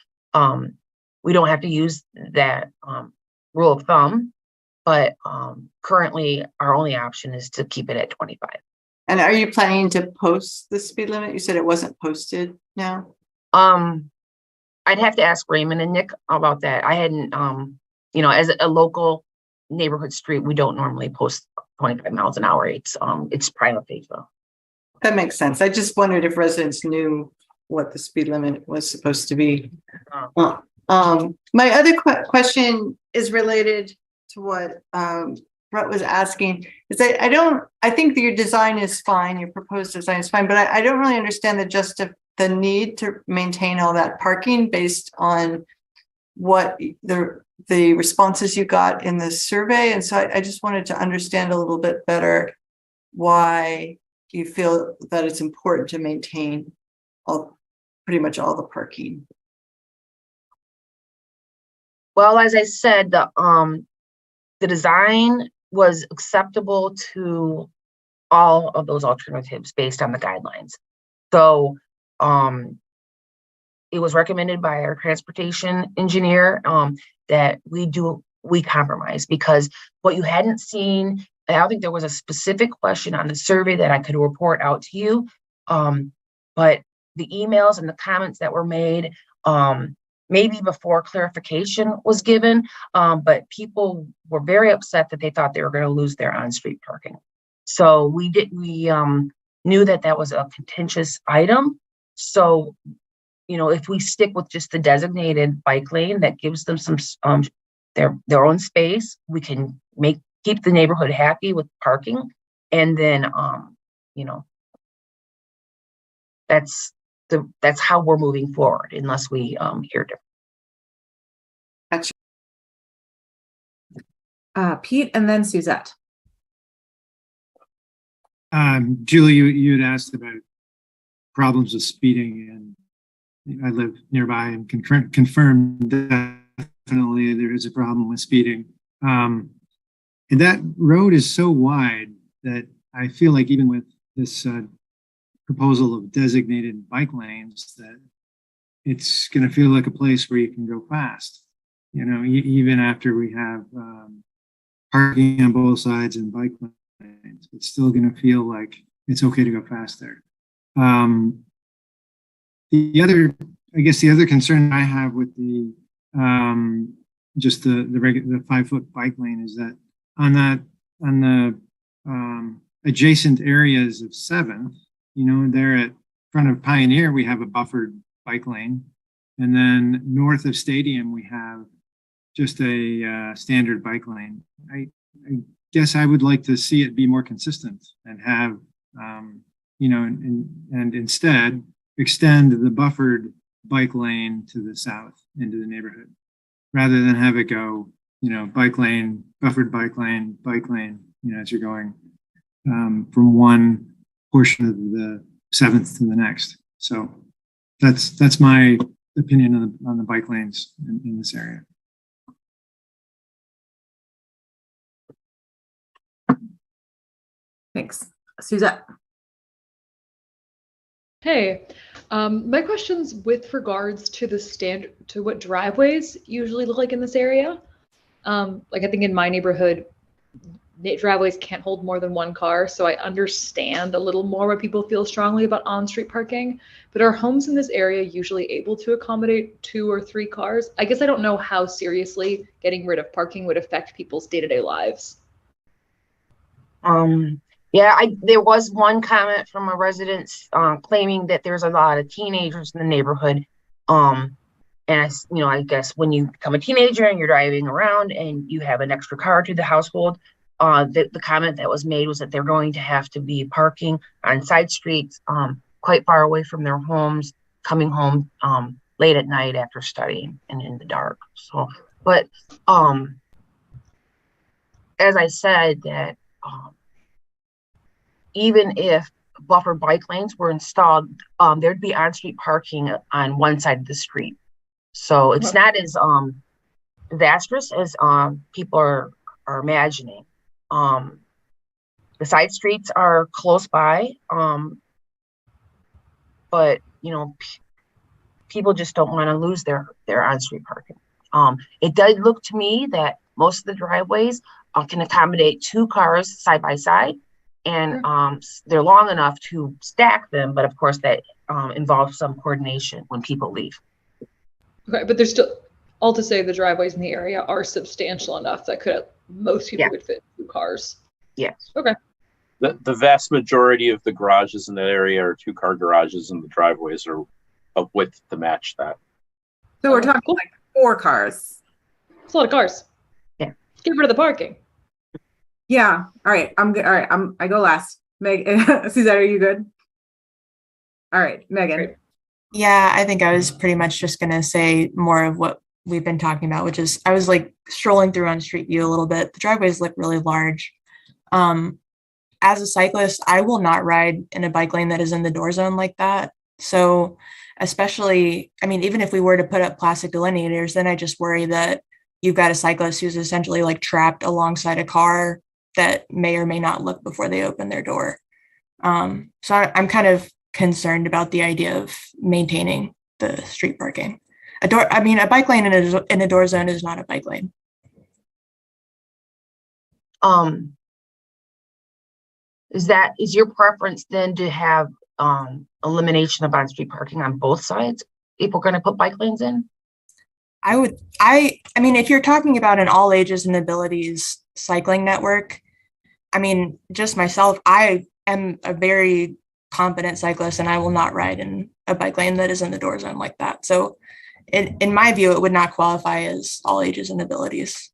we don't have to use that rule of thumb, but currently our only option is to keep it at 25. And are you planning to post the speed limit? You said it wasn't posted now. I'd have to ask Raymond and Nick about that. I hadn't, as a local neighborhood street, we don't normally post 25 miles an hour. It's private Facebook. That makes sense. I just wondered if residents knew what the speed limit was supposed to be. My other question is related to what Brett was asking is that I think that your design is fine, your proposed design is fine, but I don't really understand the need to maintain all that parking based on what the responses you got in the survey. And so I just wanted to understand a little bit better why you feel that it's important to maintain pretty much all the parking. Well, as I said, the design was acceptable to all of those alternatives based on the guidelines. So it was recommended by our transportation engineer that we compromise, because what you hadn't seen, I don't think there was a specific question on the survey that I could report out to you, but the emails and the comments that were made, maybe before clarification was given, but people were very upset that they thought they were going to lose their on-street parking. So we knew that was a contentious item. So, if we stick with just the designated bike lane that gives them some their own space, we can keep the neighborhood happy with parking, and then that's how we're moving forward, unless we hear different. Pete, and then Suzette. Julie, you had asked about problems with speeding, and I live nearby and confirmed definitely there is a problem with speeding. And that road is so wide that I feel like even with this proposal of designated bike lanes, that it's going to feel like a place where you can go fast. Even after we have parking on both sides and bike lanes, it's still going to feel like it's okay to go fast there. The other concern I have with the just the 5-foot bike lane is that on the adjacent areas of 7th, there at front of Pioneer, we have a buffered bike lane, and then north of Stadium we have just a standard bike lane. I guess I would like to see it be more consistent and have and instead extend the buffered bike lane to the south into the neighborhood, rather than have it go, bike lane, buffered bike lane, as you're going from one portion of the 7th to the next. So that's my opinion on the bike lanes in this area. Thanks. Suzette. Hey, my question's with regards to to what driveways usually look like in this area. Like I think in my neighborhood, driveways can't hold more than one car, so I understand a little more why people feel strongly about on-street parking. But are homes in this area usually able to accommodate 2 or 3 cars? I guess I don't know how seriously getting rid of parking would affect people's day-to-day lives. Yeah, there was one comment from a resident claiming that there's a lot of teenagers in the neighborhood. And I guess when you become a teenager and you're driving around and you have an extra car to the household, the comment that was made was that they're going to have to be parking on side streets quite far away from their homes, coming home late at night after studying and in the dark. So, but as I said, that even if buffer bike lanes were installed, there'd be on-street parking on one side of the street. So it's not as disastrous as people are imagining. The side streets are close by, but people just don't want to lose their on-street parking. It does look to me that most of the driveways can accommodate 2 cars side by side, and they're long enough to stack them, but of course that involves some coordination when people leave. Okay, but there's still, all to say, the driveways in the area are substantial enough that most people would fit 2 cars. Yes. Okay. The vast majority of the garages in that area are 2-car garages, and the driveways are of width to match that. So we're talking like 4 cars. It's a lot of cars. Yeah. Get rid of the parking. Yeah. All right. I'm good. All right. I go last. Meg, Suzette, are you good? All right, Megan. Great. Yeah, I think I was pretty much just going to say more of what we've been talking about, which is I was like strolling through on Street View a little bit. The driveways look really large. As a cyclist, I will not ride in a bike lane that is in the door zone like that. So especially, I mean, even if we were to put up plastic delineators, then I just worry that you've got a cyclist who's essentially like trapped alongside a car that may or may not look before they open their door. So I'm kind of concerned about the idea of maintaining the street parking. A bike lane in a door zone is not a bike lane. Is your preference then to have elimination of on-street parking on both sides if we're going to put bike lanes in? I mean, if you're talking about an all ages and abilities cycling network, I mean, just myself, I am a very competent cyclist and I will not ride in a bike lane that is in the door zone like that. So in my view, it would not qualify as all ages and abilities.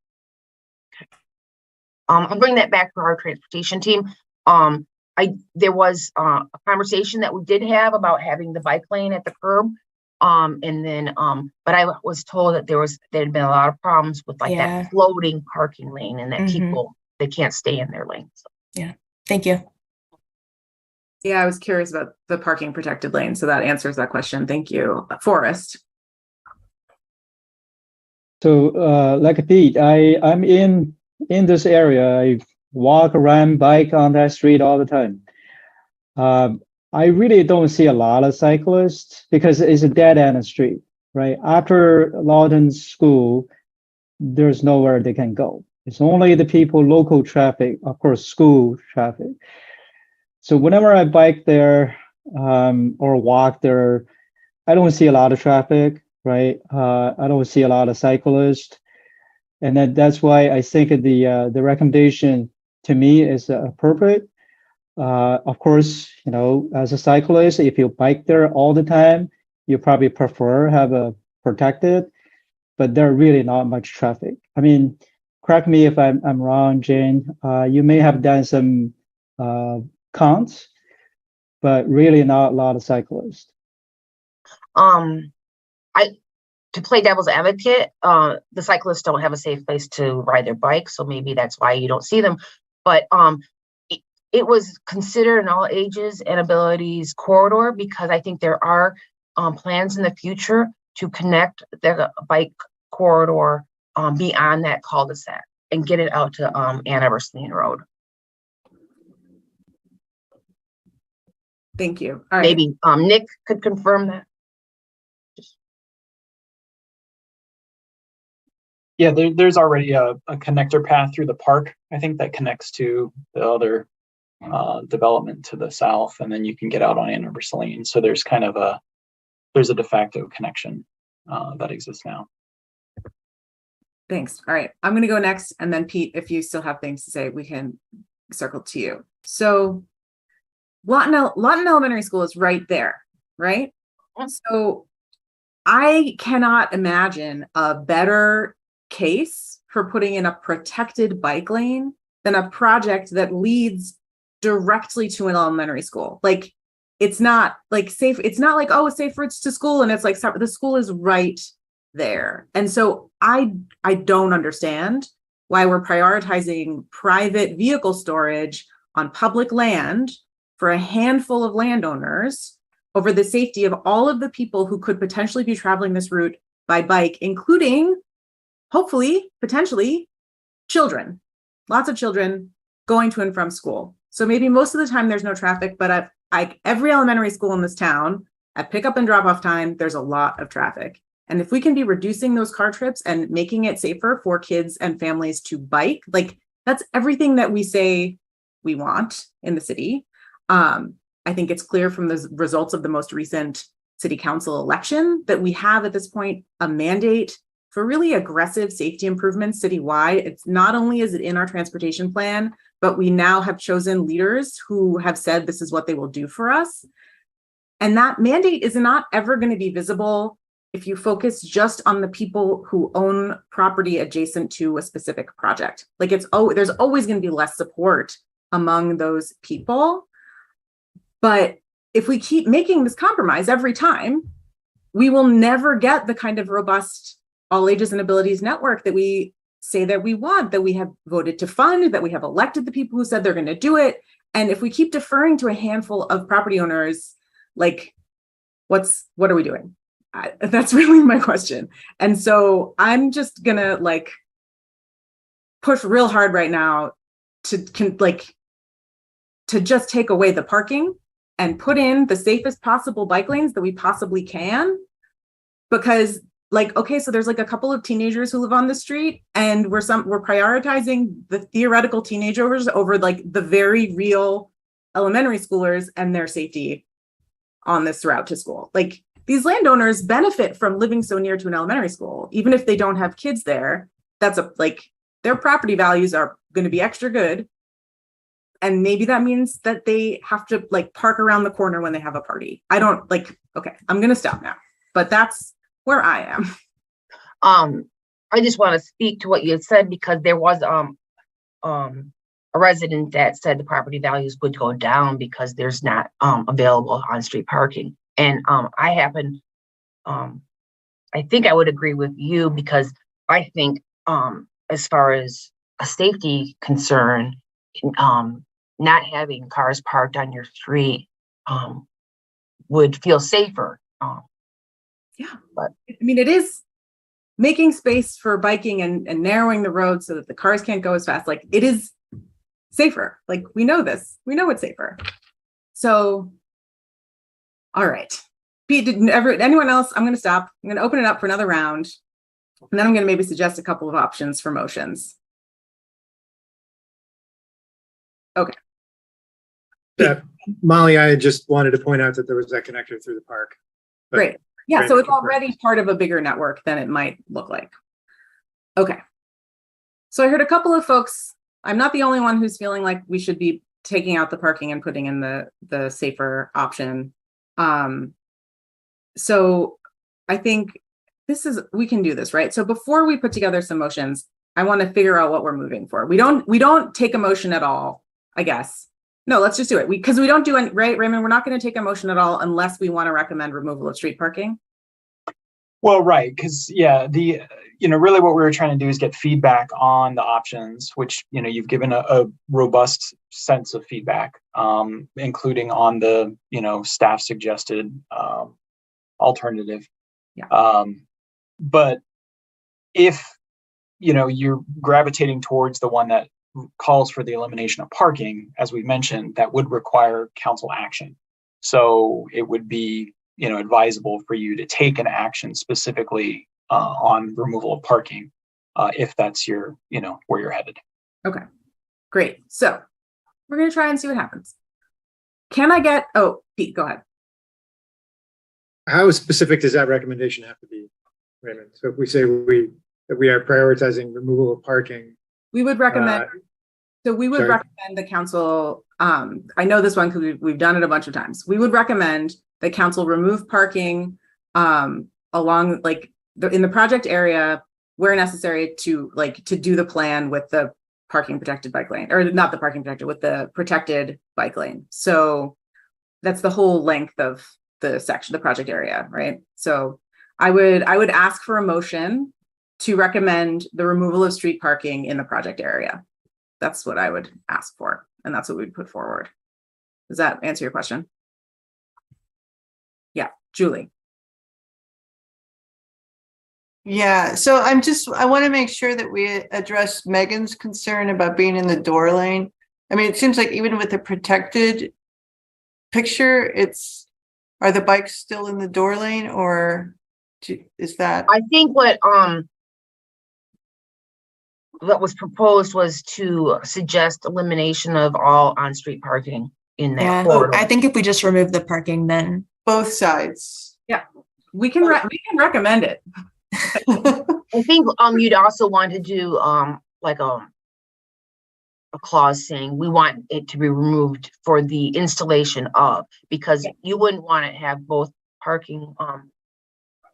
I'll bring that back to our transportation team. There was a conversation that we did have about having the bike lane at the curb. But I was told that there had been a lot of problems with that floating parking lane and that people, they can't stay in their lane. So. Yeah. Thank you. Yeah, I was curious about the parking protected lane. So that answers that question. Thank you. Forrest. So like Pete, I'm in this area. I walk around, bike on that street all the time. I really don't see a lot of cyclists because it's a dead end street, right? After Lawton School, there's nowhere they can go. It's only the people, local traffic, of course, school traffic. So whenever I bike there or walk there, I don't see a lot of traffic, right? I don't see a lot of cyclists. And that's why I think the recommendation to me is appropriate. Of course, you know, as a cyclist, if you bike there all the time, you probably prefer have a protected, but there are really not much traffic. I mean, correct me if I'm wrong, Jane. You may have done some counts, but really not a lot of cyclists. To play devil's advocate, the cyclists don't have a safe place to ride their bikes, so maybe that's why you don't see them. But it was considered an all ages and abilities corridor because I think there are plans in the future to connect the bike corridor beyond that cul-de-sac and get it out to Ann Arbor Road. Thank you. All right. Maybe Nick could confirm that. Yeah, there's already a connector path through the park, I think, that connects to the other development to the south, and then you can get out on Ann Arbor Lane. So there's kind of a de facto connection that exists now. Thanks. All right, I'm going to go next, and then Pete, if you still have things to say, we can circle to you. So Lawton Elementary School is right there, right? So I cannot imagine a better case for putting in a protected bike lane than a project that leads directly to an elementary school. Like, it's not like safe. It's not like, oh, it's safe routes to school. And it's like, the school is right there. And so I don't understand why we're prioritizing private vehicle storage on public land for a handful of landowners over the safety of all of the people who could potentially be traveling this route by bike, including, hopefully, potentially, children. Lots of children going to and from school. So maybe most of the time there's no traffic, but at every elementary school in this town, at pickup and drop off time, there's a lot of traffic. And if we can be reducing those car trips and making it safer for kids and families to bike, like, that's everything that we say we want in the city. I think it's clear from the results of the most recent city council election that we have at this point a mandate for really aggressive safety improvements citywide. It's not only is it in our transportation plan, but we now have chosen leaders who have said this is what they will do for us. And that mandate is not ever going to be visible if you focus just on the people who own property adjacent to a specific project. Like there's always going to be less support among those people. But if we keep making this compromise every time, we will never get the kind of robust all ages and abilities network that we say that we want, that we have voted to fund, that we have elected the people who said they're going to do it. And if we keep deferring to a handful of property owners, like what are we doing? That's really my question. And so I'm just gonna like push real hard right now to just take away the parking and put in the safest possible bike lanes that we possibly can. Because like, okay, so there's like a couple of teenagers who live on the street, and we're prioritizing the theoretical teenagers over like the very real elementary schoolers and their safety on this route to school. Like these landowners benefit from living so near to an elementary school, even if they don't have kids there. That's their property values are going to be extra good. And maybe that means that they have to like park around the corner when they have a party. Okay, I'm going to stop now, but that's where I am. I just want to speak to what you had said, because there was a resident that said the property values would go down because there's not available on-street parking. And I think I would agree with you, because I think as far as a safety concern, not having cars parked on your street would feel safer. Yeah, but I mean, it is making space for biking and narrowing the road so that the cars can't go as fast. Like it is safer. Like we know this. We know it's safer. So, all right. Pete, anyone else? I'm going to stop. I'm going to open it up for another round. And then I'm going to maybe suggest a couple of options for motions. Okay. Molly, I just wanted to point out that there was that connector through the park. Great. Yeah, so it's already part of a bigger network than it might look like. Okay. So I heard a couple of folks, I'm not the only one who's feeling like we should be taking out the parking and putting in the safer option. So I think we can do this, right? So before we put together some motions, I want to figure out what we're moving for. We don't take a motion at all, I guess. No, let's just do it. Because we don't do any, right, Raymond? We're not going to take a motion at all unless we want to recommend removal of street parking. Well, right, because really what we were trying to do is get feedback on the options, which you've given a robust sense of feedback, including on the staff suggested alternative. Yeah. But if you're gravitating towards the one that calls for the elimination of parking, as we mentioned, that would require council action. So it would be, advisable for you to take an action specifically on removal of parking, if that's where you're headed. Okay, great. So we're going to try and see what happens. Can I get, Pete, go ahead. How specific does that recommendation have to be, Raymond? So if we say that we are prioritizing removal of parking, we would recommend, recommend the council, I know this one because we've done it a bunch of times. We would recommend that council remove parking along in the project area where necessary to do the plan with the parking protected bike lane, or not the parking protected, with the protected bike lane. So that's the whole length of the section, the project area, right? So I would ask for a motion to recommend the removal of street parking in the project area. That's what I would ask for, and that's what we'd put forward. Does that answer your question? Yeah, Julie. Yeah, so I want to make sure that we address Megan's concern about being in the door lane. I mean, it seems like even with the protected picture, are the bikes still in the door lane, or is that? I think what was proposed was to suggest elimination of all on-street parking in that corridor. I think if we just remove the parking, then both sides. Yeah, we can recommend it. I think you'd also want to do a clause saying we want it to be removed for the installation of, because you wouldn't want to have both parking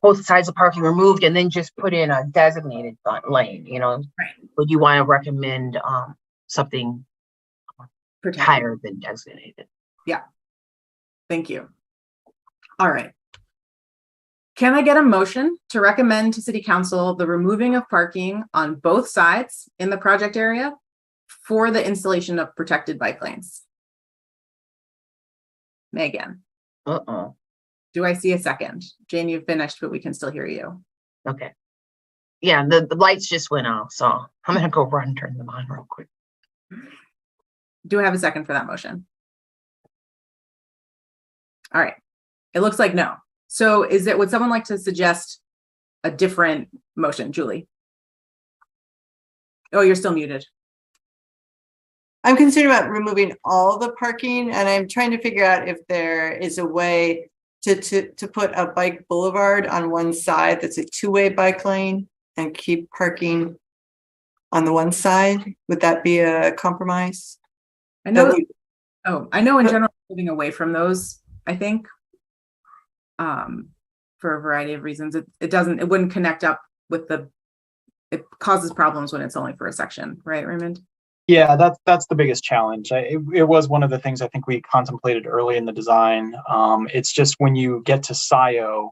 both sides of parking removed and then just put in a designated lane, Right. Would you want to recommend something Protected. higher than designated? Yeah. Thank you. All right. Can I get a motion to recommend to City Council the removing of parking on both sides in the project area for the installation of protected bike lanes? Megan, Uh-oh. do I see a second? Jane, you've finished, but we can still hear you. Okay. Yeah, the lights just went off, so I'm gonna go run and turn them on real quick. Do I have a second for that motion? All right. It looks like no. So would someone like to suggest a different motion? Julie? Oh, you're still muted. I'm concerned about removing all the parking, and I'm trying to figure out if there is a way to put a bike boulevard on one side that's a two-way bike lane and keep parking on the one side. Would that be a compromise? I know. I know in general, moving away from those, I think, for a variety of reasons. It wouldn't connect up with it causes problems when it's only for a section, right, Raymond? Yeah, that's the biggest challenge. It was one of the things I think we contemplated early in the design. It's just when you get to SIO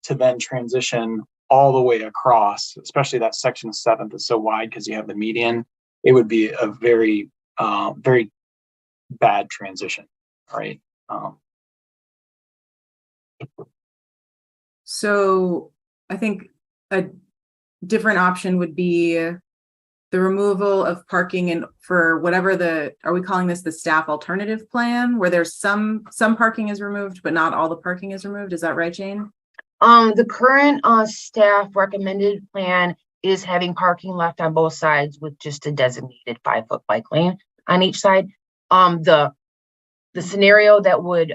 to then transition all the way across, especially that section of 7th is so wide because you have the median, it would be a very, very bad transition, right? So I think a different option would be the removal of parking for whatever are we calling this the staff alternative plan, where there's some parking is removed, but not all the parking is removed. Is that right, Jane? The current staff recommended plan is having parking left on both sides with just a designated 5-foot bike lane on each side. The scenario that would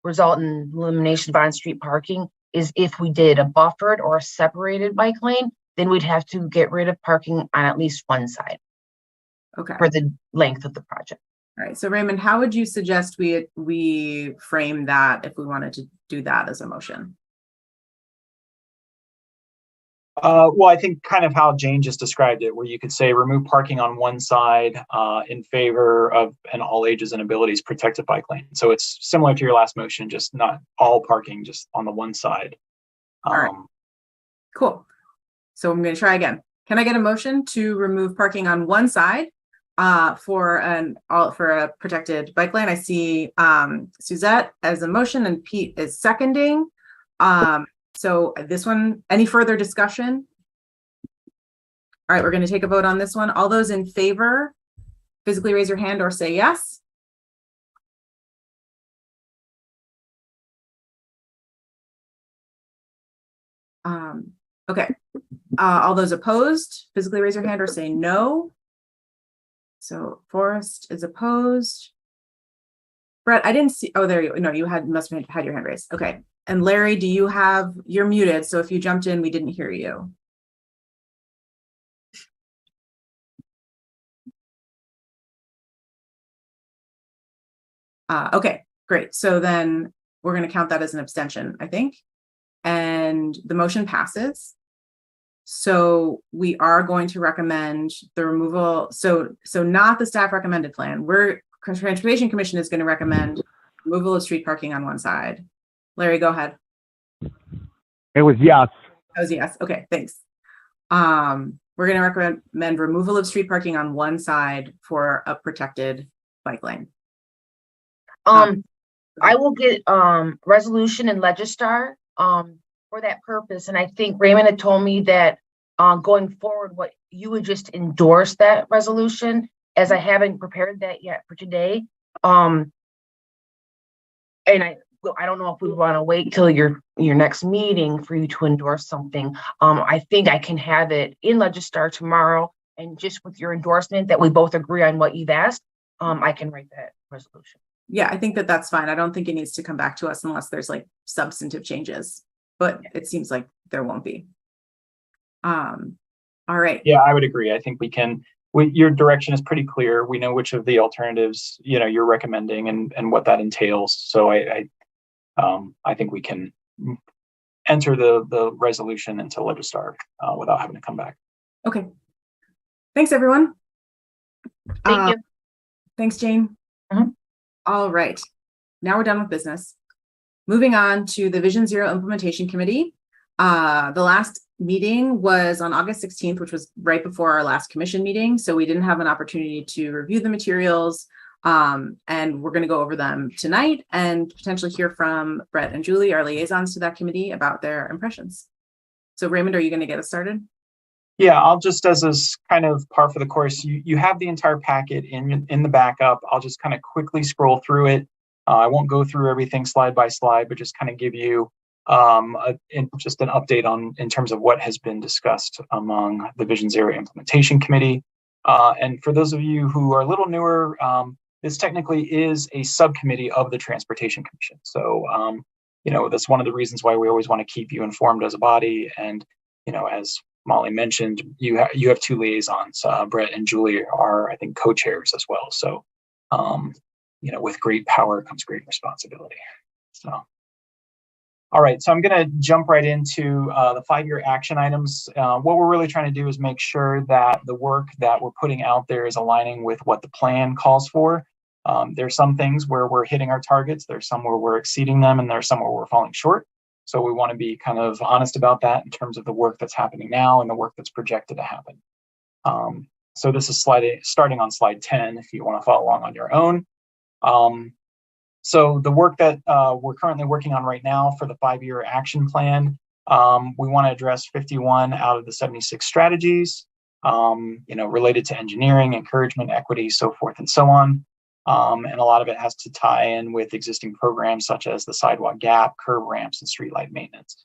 result in elimination of on-street parking is if we did a buffered or a separated bike lane, then we'd have to get rid of parking on at least one side. Okay. For the length of the project. All right. So Raymond, how would you suggest we frame that if we wanted to do that as a motion? Well, I think kind of how Jane just described it, where you could say remove parking on one side in favor of an all ages and abilities protected bike lane. So it's similar to your last motion, just not all parking, just on the one side. All right. Cool. So I'm going to try again. Can I get a motion to remove parking on one side for a protected bike lane? I see Suzette as a motion and Pete is seconding. So this one, any further discussion? All right, we're going to take a vote on this one. All those in favor, physically raise your hand or say yes. Okay. All those opposed, physically raise your hand or say no. So Forrest is opposed. Brett, I didn't see. Oh, there you go. No, you must have had your hand raised. Okay. And Larry, you're muted. So if you jumped in, we didn't hear you. Okay, great. So then we're going to count that as an abstention, I think. And the motion passes. So we are going to recommend the removal. So not the staff recommended plan. Transportation Commission is going to recommend removal of street parking on one side. Larry, go ahead. It was yes. That was yes. Okay, thanks. We're going to recommend removal of street parking on one side for a protected bike lane. I will get resolution and Legistar for that purpose. And I think Raymond had told me that going forward, what you would just endorse that resolution, as I haven't prepared that yet for today. And I don't know if we want to wait till your next meeting for you to endorse something. I think I can have it in Legistar tomorrow, and just with your endorsement that we both agree on what you've asked, I can write that resolution. Yeah, I think that's fine. I don't think it needs to come back to us unless there's like substantive changes, but it seems like there won't be. All right. Yeah, I would agree. I think your direction is pretty clear. We know which of the alternatives, you're recommending and what that entails. So I think we can enter the resolution into Legistar without having to come back. Okay. Thanks, everyone. Thank you. Thanks, Jane. All right. Now we're done with business. Moving on to the Vision Zero Implementation Committee. The last meeting was on August 16th, which was right before our last commission meeting. So we didn't have an opportunity to review the materials. And we're going to go over them tonight and potentially hear from Brett and Julie, our liaisons to that committee, about their impressions. So Raymond, are you going to get us started? Yeah, I'll just, as is kind of par for the course, you have the entire packet in the backup. I'll just kind of quickly scroll through it. I won't go through everything slide by slide, but just kind of give you just an update in terms of what has been discussed among the Vision Zero Implementation Committee. And for those of you who are a little newer, this technically is a subcommittee of the Transportation Commission. So, that's one of the reasons why we always want to keep you informed as a body. And, as Molly mentioned, you have two liaisons. Brett and Julie are, I think, co-chairs as well. So, with great power comes great responsibility. So, all right. So I'm going to jump right into the 5-year action items. What we're really trying to do is make sure that the work that we're putting out there is aligning with what the plan calls for. There's some things where we're hitting our targets. There's some where we're exceeding them, and there's some where we're falling short. So we want to be kind of honest about that in terms of the work that's happening now and the work that's projected to happen. So this is starting on slide 10 if you want to follow along on your own. So the work that we're currently working on right now for the 5-year action plan, we want to address 51 out of the 76 strategies, related to engineering, encouragement, equity, so forth and so on. And a lot of it has to tie in with existing programs such as the sidewalk gap, curb ramps, and streetlight maintenance.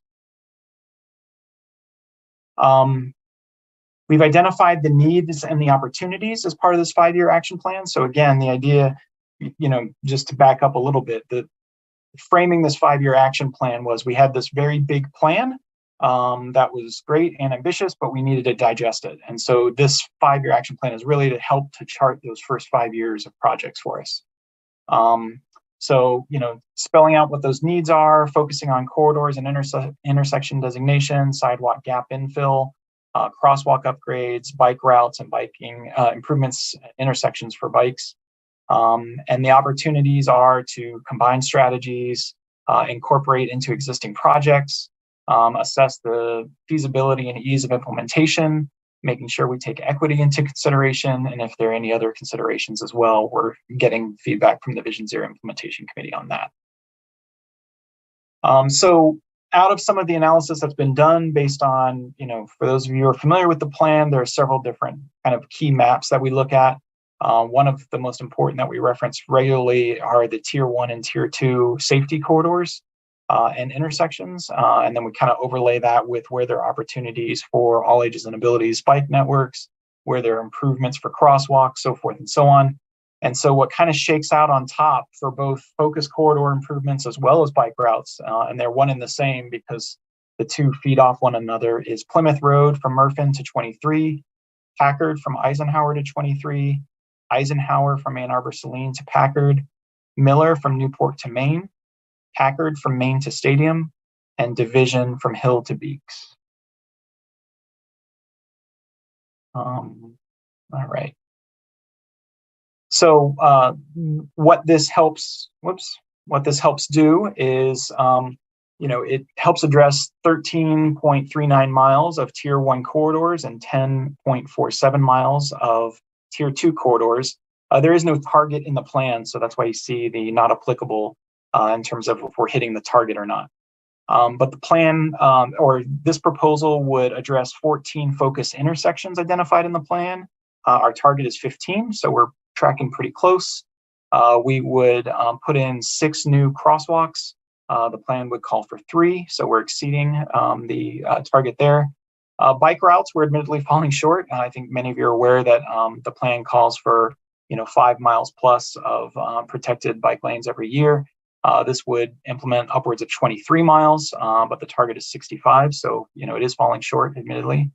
We've identified the needs and the opportunities as part of this 5-year action plan. So again, the idea, just to back up a little bit, the framing this 5-year action plan was we had this very big plan that was great and ambitious, but we needed to digest it. And so this 5-year action plan is really to help to chart those first 5 years of projects for us. So, spelling out what those needs are, focusing on corridors and intersection designation, sidewalk gap infill, crosswalk upgrades, bike routes and biking improvements, intersections for bikes. And the opportunities are to combine strategies, incorporate into existing projects, assess the feasibility and ease of implementation, making sure we take equity into consideration, and if there are any other considerations as well, we're getting feedback from the Vision Zero Implementation Committee on that. So out of some of the analysis that's been done based on, for those of you who are familiar with the plan, there are several different kind of key maps that we look at. One of the most important that we reference regularly are the Tier 1 and Tier 2 safety corridors and intersections. And then we kind of overlay that with where there are opportunities for all ages and abilities bike networks, where there are improvements for crosswalks, so forth and so on. And so what kind of shakes out on top for both focus corridor improvements as well as bike routes, and they're one and the same because the two feed off one another, is Plymouth Road from Murphin to 23, Packard from Eisenhower to 23, Eisenhower from Ann Arbor Saline to Packard, Miller from Newport to Maine, Packard from Maine to Stadium, and Division from Hill to Beeks. All right. So what this helps do is, it helps address 13.39 miles of Tier 1 corridors and 10.47 miles of Tier 2 corridors. There is no target in the plan, so that's why you see the not applicable in terms of if we're hitting the target or not. But the plan or this proposal would address 14 focus intersections identified in the plan. Our target is 15, so we're tracking pretty close. We would put in 6 new crosswalks. The plan would call for 3, so we're exceeding the target there. Bike routes, we're admittedly falling short. I think many of you are aware that the plan calls for 5 miles plus of protected bike lanes every year. This would implement upwards of 23 miles, but the target is 65. So, it is falling short, admittedly.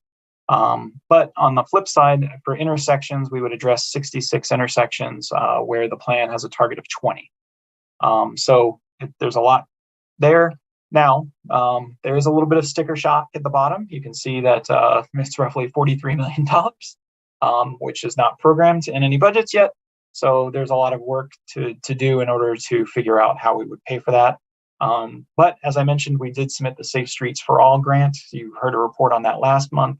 But on the flip side, for intersections, we would address 66 intersections where the plan has a target of 20. So there's a lot there. Now, there is a little bit of sticker shock at the bottom. You can see that it's roughly $43 million, which is not programmed in any budgets yet. So there's a lot of work to do in order to figure out how we would pay for that. But as I mentioned, we did submit the Safe Streets for All grant. You heard a report on that last month.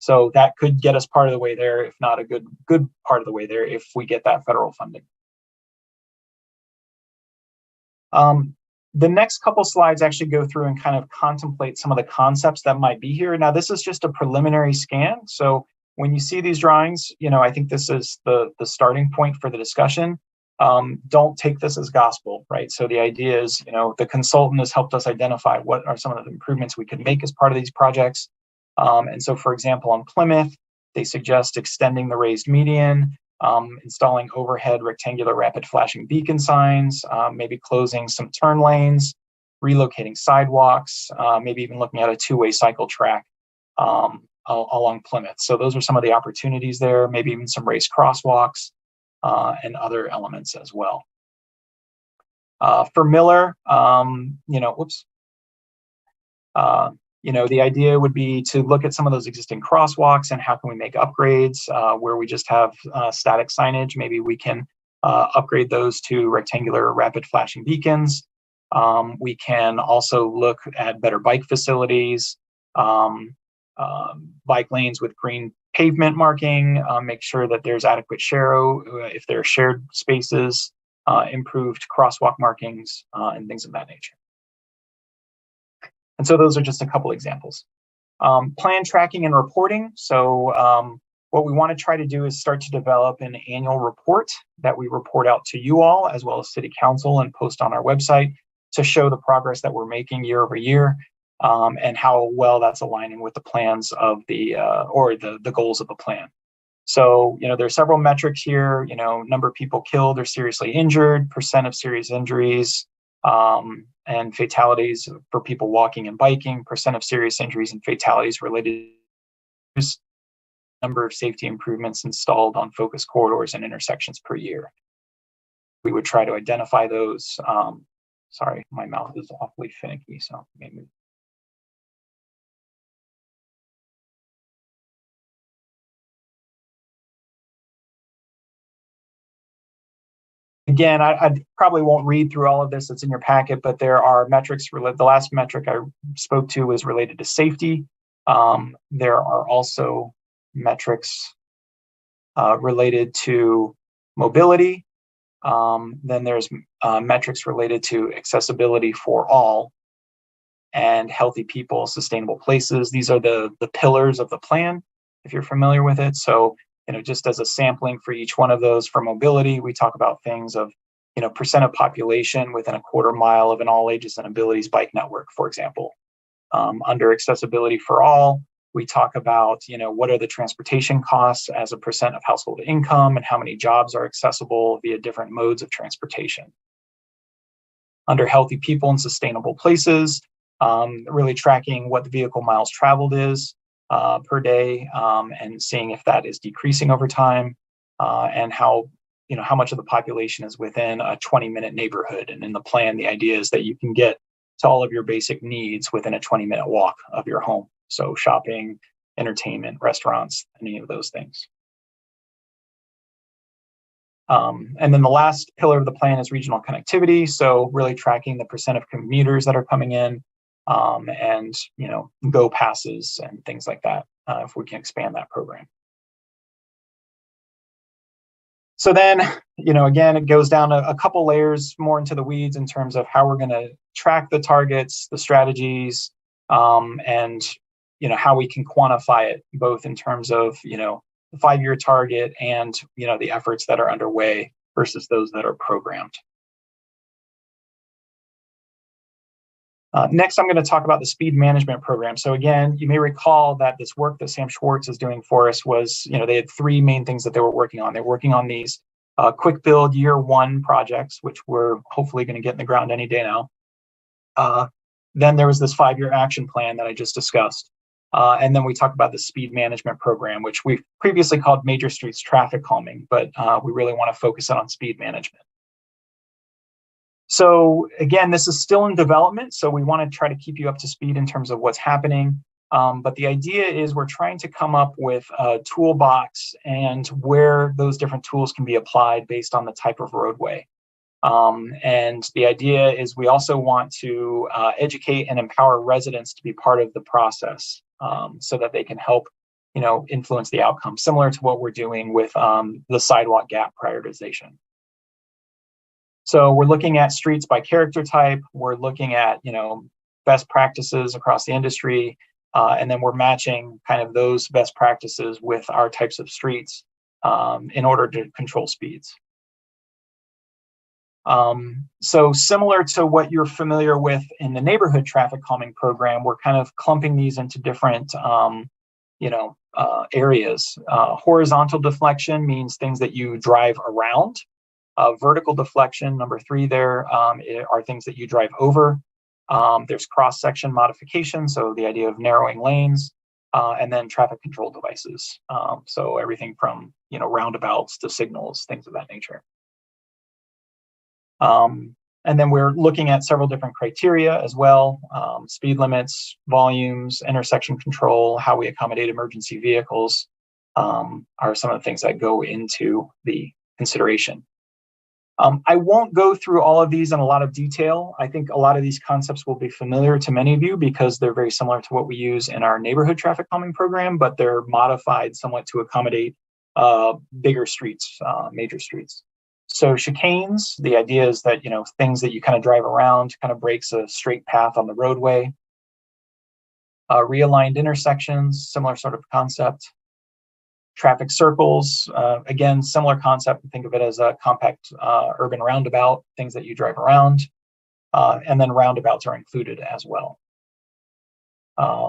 So that could get us part of the way there, if not a good part of the way there, if we get that federal funding. The next couple slides actually go through and kind of contemplate some of the concepts that might be here. Now, this is just a preliminary scan. So when you see these drawings, I think this is the starting point for the discussion. Don't take this as gospel, right? So the idea is, the consultant has helped us identify what are some of the improvements we could make as part of these projects. And so, for example, on Plymouth, they suggest extending the raised median, installing overhead rectangular rapid flashing beacon signs, maybe closing some turn lanes, relocating sidewalks, maybe even looking at a two-way cycle track along Plymouth. So those are some of the opportunities there, maybe even some raised crosswalks and other elements as well. For Miller, the idea would be to look at some of those existing crosswalks and how can we make upgrades where we just have static signage. Maybe we can upgrade those to rectangular rapid flashing beacons. We can also look at better bike facilities, bike lanes with green pavement marking, make sure that there's adequate share if there are shared spaces, improved crosswalk markings, and things of that nature. And so those are just a couple examples. Plan tracking and reporting. So what we want to try to do is start to develop an annual report that we report out to you all, as well as City Council, and post on our website to show the progress that we're making year over year, and how well that's aligning with the plans of the goals of the plan. So, there's several metrics here, number of people killed or seriously injured, percent of serious injuries, and fatalities for people walking and biking, percent of serious injuries and fatalities related to number of safety improvements installed on focus corridors and intersections per year. We would try to identify those. Sorry, my mouth is awfully finicky, so maybe. Again, I probably won't read through all of this. It's in your packet, but there are metrics. The last metric I spoke to was related to safety. There are also metrics related to mobility. Then there's metrics related to accessibility for all and healthy people, sustainable places. These are the pillars of the plan, if you're familiar with it. So, just as a sampling for each one of those, for mobility, we talk about things of, percent of population within a quarter mile of an all ages and abilities bike network, for example. Under accessibility for all, we talk about, what are the transportation costs as a percent of household income and how many jobs are accessible via different modes of transportation. Under healthy people and sustainable places, really tracking what the vehicle miles traveled is per day, and seeing if that is decreasing over time, and how much of the population is within a 20-minute neighborhood. And in the plan, the idea is that you can get to all of your basic needs within a 20-minute walk of your home. So shopping, entertainment, restaurants, any of those things. And then the last pillar of the plan is regional connectivity. So really tracking the percent of commuters that are coming in, and go passes and things like that, if we can expand that program. So then, again, it goes down a couple layers more into the weeds in terms of how we're going to track the targets, the strategies, and how we can quantify it, both in terms of the 5-year target and the efforts that are underway versus those that are programmed. Next, I'm going to talk about the speed management program. So again, you may recall that this work that Sam Schwartz is doing for us was, they had 3 main things that they were working on. They're working on these quick build year 1 projects, which we're hopefully going to get in the ground any day now. Then there was this 5-year action plan that I just discussed. And then we talked about the speed management program, which we've previously called Major Streets Traffic Calming, but we really want to focus on speed management. So again, this is still in development, so we want to try to keep you up to speed in terms of what's happening. But the idea is we're trying to come up with a toolbox and where those different tools can be applied based on the type of roadway. And the idea is we also want to educate and empower residents to be part of the process, so that they can help, influence the outcome, similar to what we're doing with the sidewalk gap prioritization. So we're looking at streets by character type. We're looking at, best practices across the industry. And then we're matching kind of those best practices with our types of streets in order to control speeds. So similar to what you're familiar with in the neighborhood traffic calming program, we're kind of clumping these into different, areas. Horizontal deflection means things that you drive around. Vertical deflection, number 3 there, are things that you drive over. There's cross-section modification, so the idea of narrowing lanes, and then traffic control devices. So everything from, roundabouts to signals, things of that nature. And then we're looking at several different criteria as well. Speed limits, volumes, intersection control, how we accommodate emergency vehicles are some of the things that go into the consideration. I won't go through all of these in a lot of detail. I think a lot of these concepts will be familiar to many of you because they're very similar to what we use in our neighborhood traffic calming program, but they're modified somewhat to accommodate bigger streets, major streets. So chicanes, the idea is that, things that you kind of drive around kind of breaks a straight path on the roadway. Realigned intersections, similar sort of concept. Traffic circles, again, similar concept. Think of it as a compact urban roundabout, things that you drive around. And then roundabouts are included as well.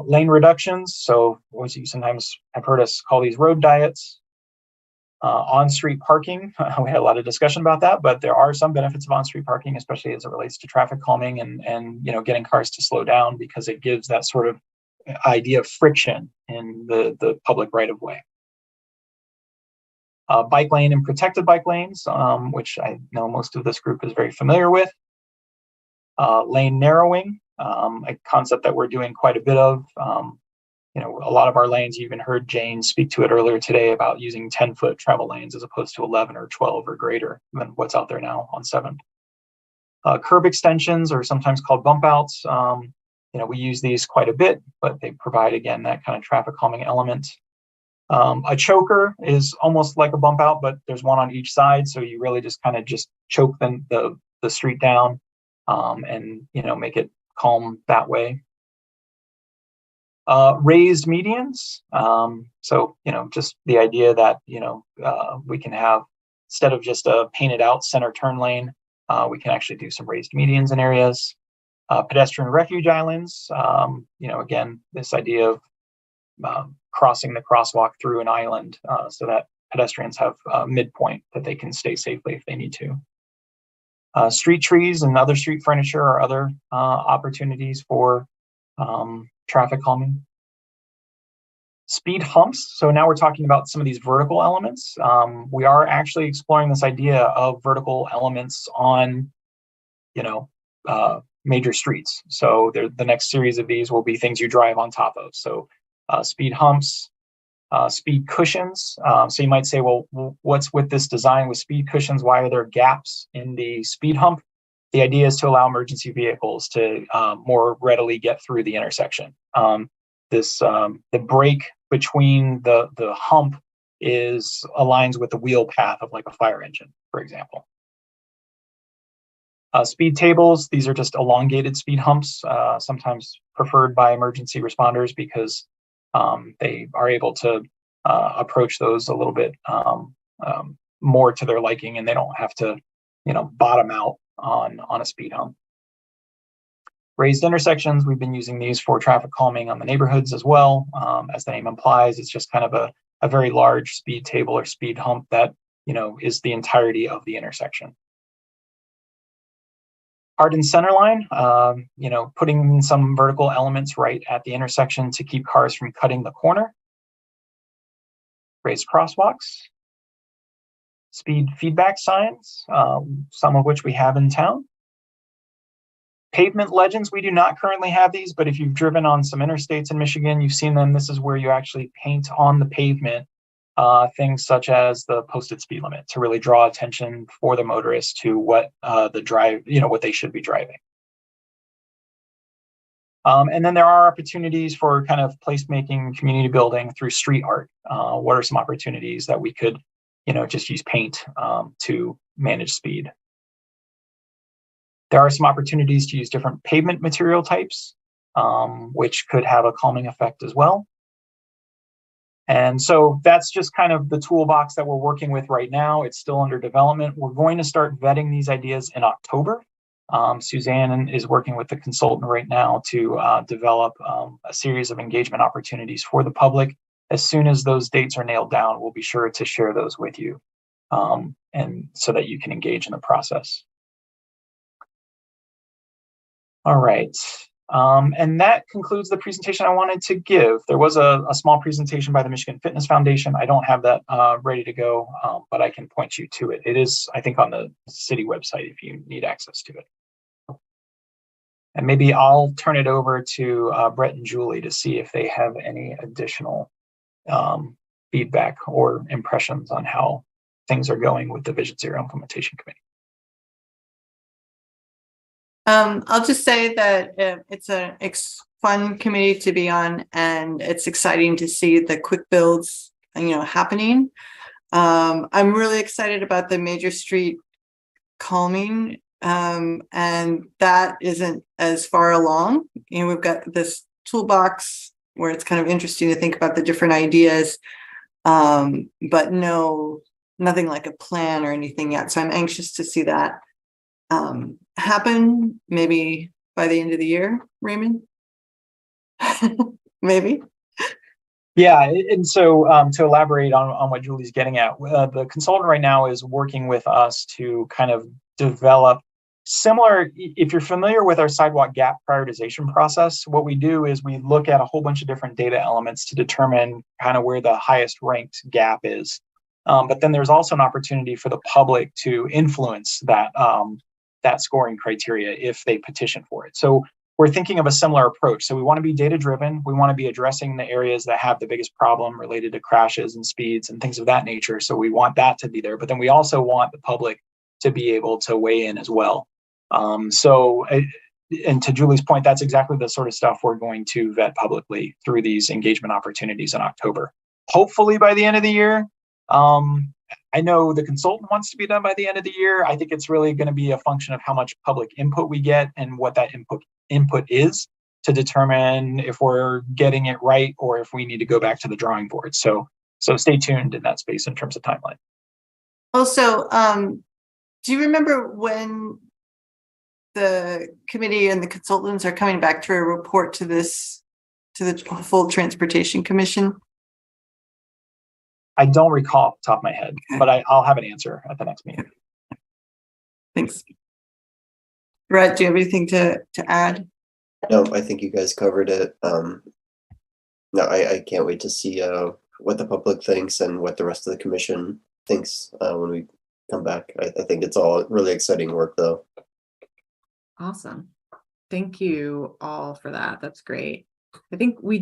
Lane reductions, so what you sometimes have heard us call these road diets. On-street parking, we had a lot of discussion about that, but there are some benefits of on-street parking, especially as it relates to traffic calming and getting cars to slow down, because it gives that sort of idea of friction in the public right-of-way. Bike lane and protected bike lanes, which I know most of this group is very familiar with. Lane narrowing, a concept that we're doing quite a bit of. A lot of our lanes, you even heard Jane speak to it earlier today about using 10-foot travel lanes as opposed to 11 or 12 or greater than what's out there now on 7. Curb extensions are sometimes called bump outs. We use these quite a bit, but they provide, again, that kind of traffic calming element. A choker is almost like a bump out, but there's one on each side. So you really just kind of choke the street down and, make it calm that way. Raised medians. So, just the idea that, we can have, instead of just a painted out center turn lane, we can actually do some raised medians in areas. Pedestrian refuge islands. Again, this idea of crossing the crosswalk through an island so that pedestrians have a midpoint that they can stay safely if they need to. Street trees and other street furniture are other opportunities for traffic calming. Speed humps. So now we're talking about some of these vertical elements. We are actually exploring this idea of vertical elements on, major streets. So the next series of these will be things you drive on top of. So speed humps, speed cushions. So you might say, well, what's with this design with speed cushions? Why are there gaps in the speed hump? The idea is to allow emergency vehicles to more readily get through the intersection. The break between the hump aligns with the wheel path of like a fire engine, for example. Speed tables, these are just elongated speed humps, sometimes preferred by emergency responders because they are able to approach those a little bit more to their liking, and they don't have to, bottom out on a speed hump. Raised intersections, we've been using these for traffic calming on the neighborhoods as well. As the name implies, it's just kind of a very large speed table or speed hump that, is the entirety of the intersection. Hardened center line, putting some vertical elements right at the intersection to keep cars from cutting the corner. Raised crosswalks. Speed feedback signs, some of which we have in town. Pavement Legends, we do not currently have these, but if you've driven on some interstates in Michigan, you've seen them. This is where you actually paint on the pavement things such as the posted speed limit to really draw attention for the motorist to what what they should be driving. And then there are opportunities for kind of placemaking, community building through street art. What are some opportunities that we could, just use paint to manage speed? There are some opportunities to use different pavement material types, which could have a calming effect as well. And so that's just kind of the toolbox that we're working with right now. It's still under development. We're going to start vetting these ideas in October. Suzanne is working with the consultant right now to develop a series of engagement opportunities for the public. As soon as those dates are nailed down, we'll be sure to share those with you, and so that you can engage in the process. All right. And that concludes the presentation I wanted to give. There was a small presentation by the Michigan Fitness Foundation. I don't have that ready to go, but I can point you to it. It is, I think, on the city website if you need access to it. And maybe I'll turn it over to Brett and Julie to see if they have any additional feedback or impressions on how things are going with the Vision Zero Implementation Committee. I'll just say that it's a fun committee to be on, and it's exciting to see the quick builds, happening. I'm really excited about the major street calming, and that isn't as far along. We've got this toolbox where it's kind of interesting to think about the different ideas, but nothing like a plan or anything yet. So I'm anxious to see that happen, maybe by the end of the year, Raymond. Maybe. Yeah, and so to elaborate on what Julie's getting at, the consultant right now is working with us to kind of develop similar. If you're familiar with our sidewalk gap prioritization process, what we do is we look at a whole bunch of different data elements to determine kind of where the highest ranked gap is. But then there's also an opportunity for the public to influence that scoring criteria if they petition for it. So we're thinking of a similar approach. So we want to be data driven. We want to be addressing the areas that have the biggest problem related to crashes and speeds and things of that nature. So we want that to be there, but then we also want the public to be able to weigh in as well. And to Julie's point, that's exactly the sort of stuff we're going to vet publicly through these engagement opportunities in October. Hopefully by the end of the year. I know the consultant wants to be done by the end of the year. I think it's really going to be a function of how much public input we get and what that input is to determine if we're getting it right or if we need to go back to the drawing board. So stay tuned in that space in terms of timeline. Also, do you remember when the committee and the consultants are coming back to a report to the full Transportation Commission? I don't recall off the top of my head, but I'll have an answer at the next meeting. Thanks. Brett, do you have anything to add? No, I think you guys covered it. No, I can't wait to see what the public thinks and what the rest of the commission thinks when we come back. I think it's all really exciting work, though. Awesome. Thank you all for that. That's great. I think we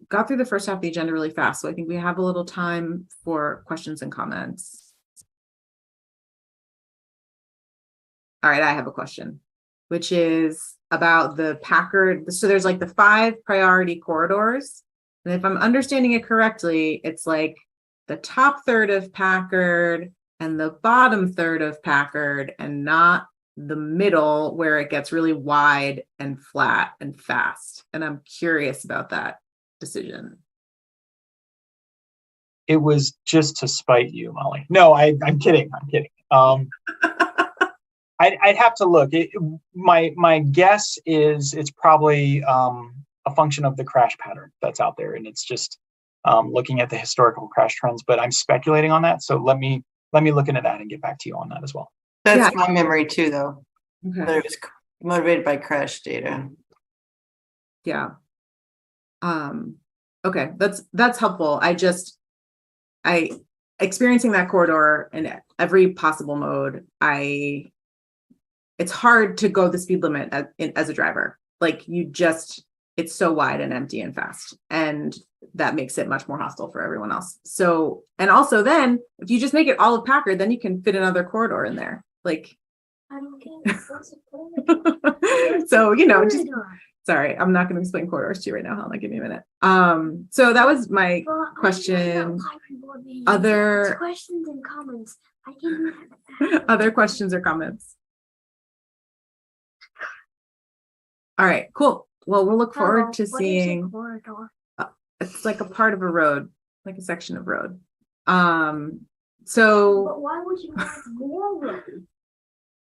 got through the first half of the agenda really fast, so I think we have a little time for questions and comments. All right, I have a question, which is about the Packard. So there's like the 5 priority corridors. And if I'm understanding it correctly, it's like the top third of Packard and the bottom third of Packard, and not the middle where it gets really wide and flat and fast. And I'm curious about that decision. It was just to spite you, Molly. No, I'm kidding. I'm kidding. I'd have to look. My guess is it's probably a function of the crash pattern that's out there, and it's just looking at the historical crash trends. But I'm speculating on that, so let me look into that and get back to you on that as well. That's my memory too, though. Okay. That it was motivated by crash data. Yeah. Okay, that's helpful. I experiencing that corridor in every possible mode. I it's hard to go the speed limit as a driver. Like it's so wide and empty and fast. And that makes it much more hostile for everyone else. So, and also then if you just make it all of Packard, then you can fit another corridor in there. Like, I don't get it. so, just, sorry, I'm not going to explain corridors to you right now. Hold on, give me a minute. So that was my question. Other questions and comments. I can other questions or comments? All right, cool. Well, we'll look forward to seeing. It's like a part of a road, like a section of road. So. But why would you have more road?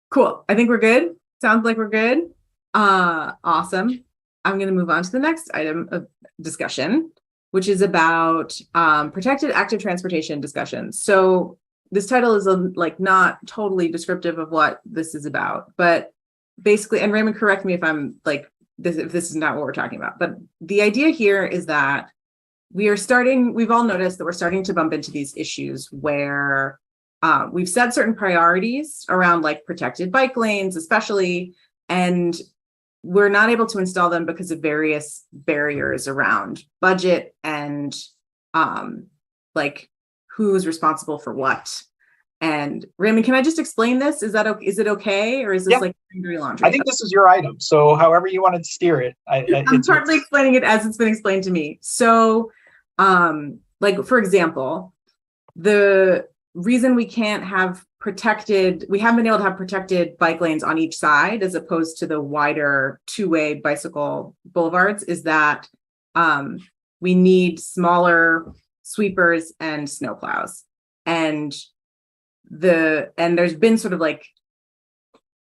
Cool. I think we're good. Sounds like we're good. Awesome. I'm going to move on to the next item of discussion, which is about protected active transportation discussions. So this title is not totally descriptive of what this is about, but basically, and Raymond, correct me if I'm like this, if this is not what we're talking about, but the idea here is that we've all noticed that we're starting to bump into these issues where we've set certain priorities around like protected bike lanes, especially, and we're not able to install them because of various barriers around budget and like who's responsible for what. And Raymond, can I just explain this? Is it okay? Or is this like dirty laundry? I think this is your item. So however you wanted to steer it. I'm partly explaining it as it's been explained to me. So like, for example, the reason we haven't been able to have protected bike lanes on each side as opposed to the wider two-way bicycle boulevards is that we need smaller sweepers and snow plows. And there's been sort of like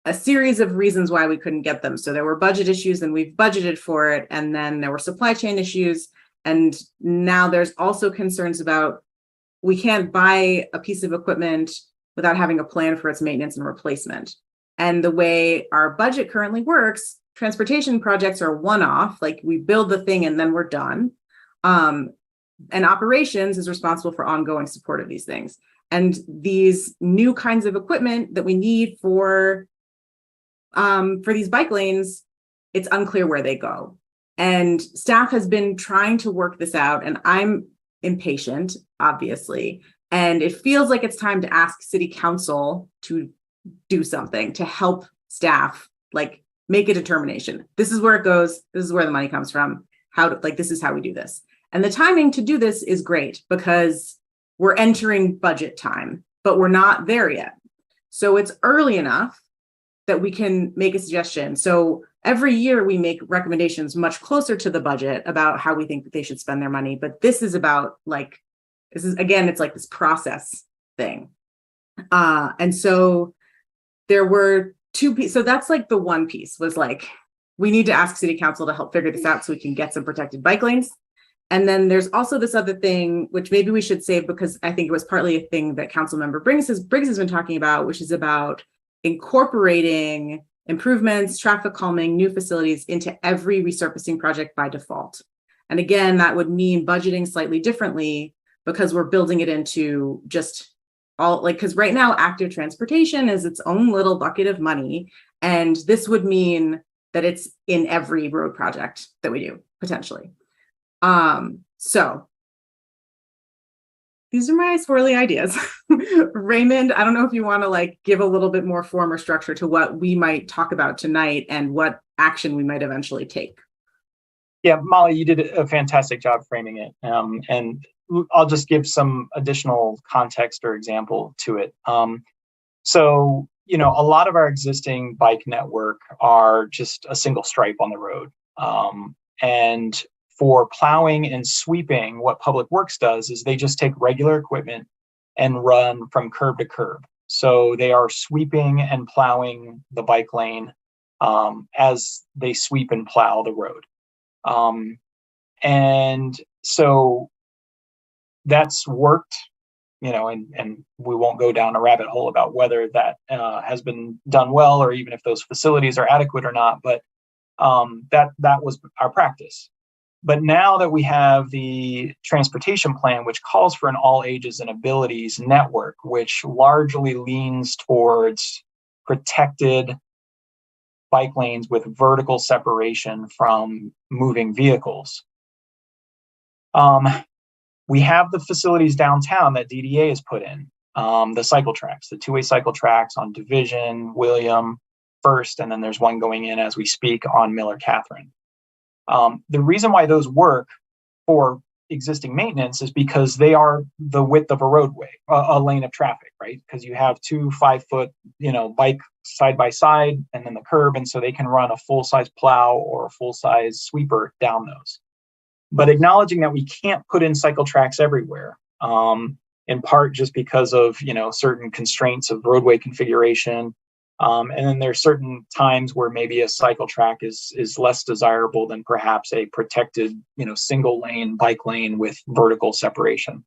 a series of reasons why we couldn't get them. So there were budget issues and we've budgeted for it. And then there were supply chain issues. And now there's also concerns about we can't buy a piece of equipment without having a plan for its maintenance and replacement. And the way our budget currently works, transportation projects are one-off, like we build the thing and then we're done. And operations is responsible for ongoing support of these things. And these new kinds of equipment that we need for these bike lanes, it's unclear where they go. And staff has been trying to work this out, and I'm impatient, obviously. And it feels like it's time to ask City Council to do something to help staff, like make a determination. This is where it goes. This is where the money comes from. This is how we do this. And the timing to do this is great because we're entering budget time, but we're not there yet. So it's early enough that we can make a suggestion. So every year we make recommendations much closer to the budget about how we think that they should spend their money. But this is about it's like this process thing. And so there were two pieces. So that's like the one piece was like, we need to ask City Council to help figure this out so we can get some protected bike lanes. And then there's also this other thing, which maybe we should save because I think it was partly a thing that Councilmember Briggs has been talking about, which is about incorporating improvements, traffic calming, new facilities into every resurfacing project by default. And again, that would mean budgeting slightly differently because we're building it into just because right now active transportation is its own little bucket of money. And this would mean that it's in every road project that we do potentially. So these are my swirly ideas. Raymond, I don't know if you want to give a little bit more form or structure to what we might talk about tonight and what action we might eventually take. Yeah, Molly, you did a fantastic job framing it. And I'll just give some additional context or example to it. So, a lot of our existing bike network are just a single stripe on the road. And for plowing and sweeping, what Public Works does is they just take regular equipment and run from curb to curb. So they are sweeping and plowing the bike lane as they sweep and plow the road. And so that's worked, and we won't go down a rabbit hole about whether that has been done well or even if those facilities are adequate or not, but that was our practice. But now that we have the transportation plan, which calls for an all ages and abilities network, which largely leans towards protected bike lanes with vertical separation from moving vehicles. We have the facilities downtown that DDA has put in, the cycle tracks, the two-way cycle tracks on Division, William, First, and then there's one going in as we speak on Miller Catherine. The reason why those work for existing maintenance is because they are the width of a roadway, a lane of traffic, right? Because you have two 5-foot, bike side by side and then the curb, and so they can run a full-size plow or a full-size sweeper down those. But acknowledging that we can't put in cycle tracks everywhere, in part just because of certain constraints of roadway configuration, and then there's certain times where maybe a cycle track is less desirable than perhaps a protected single lane bike lane with vertical separation.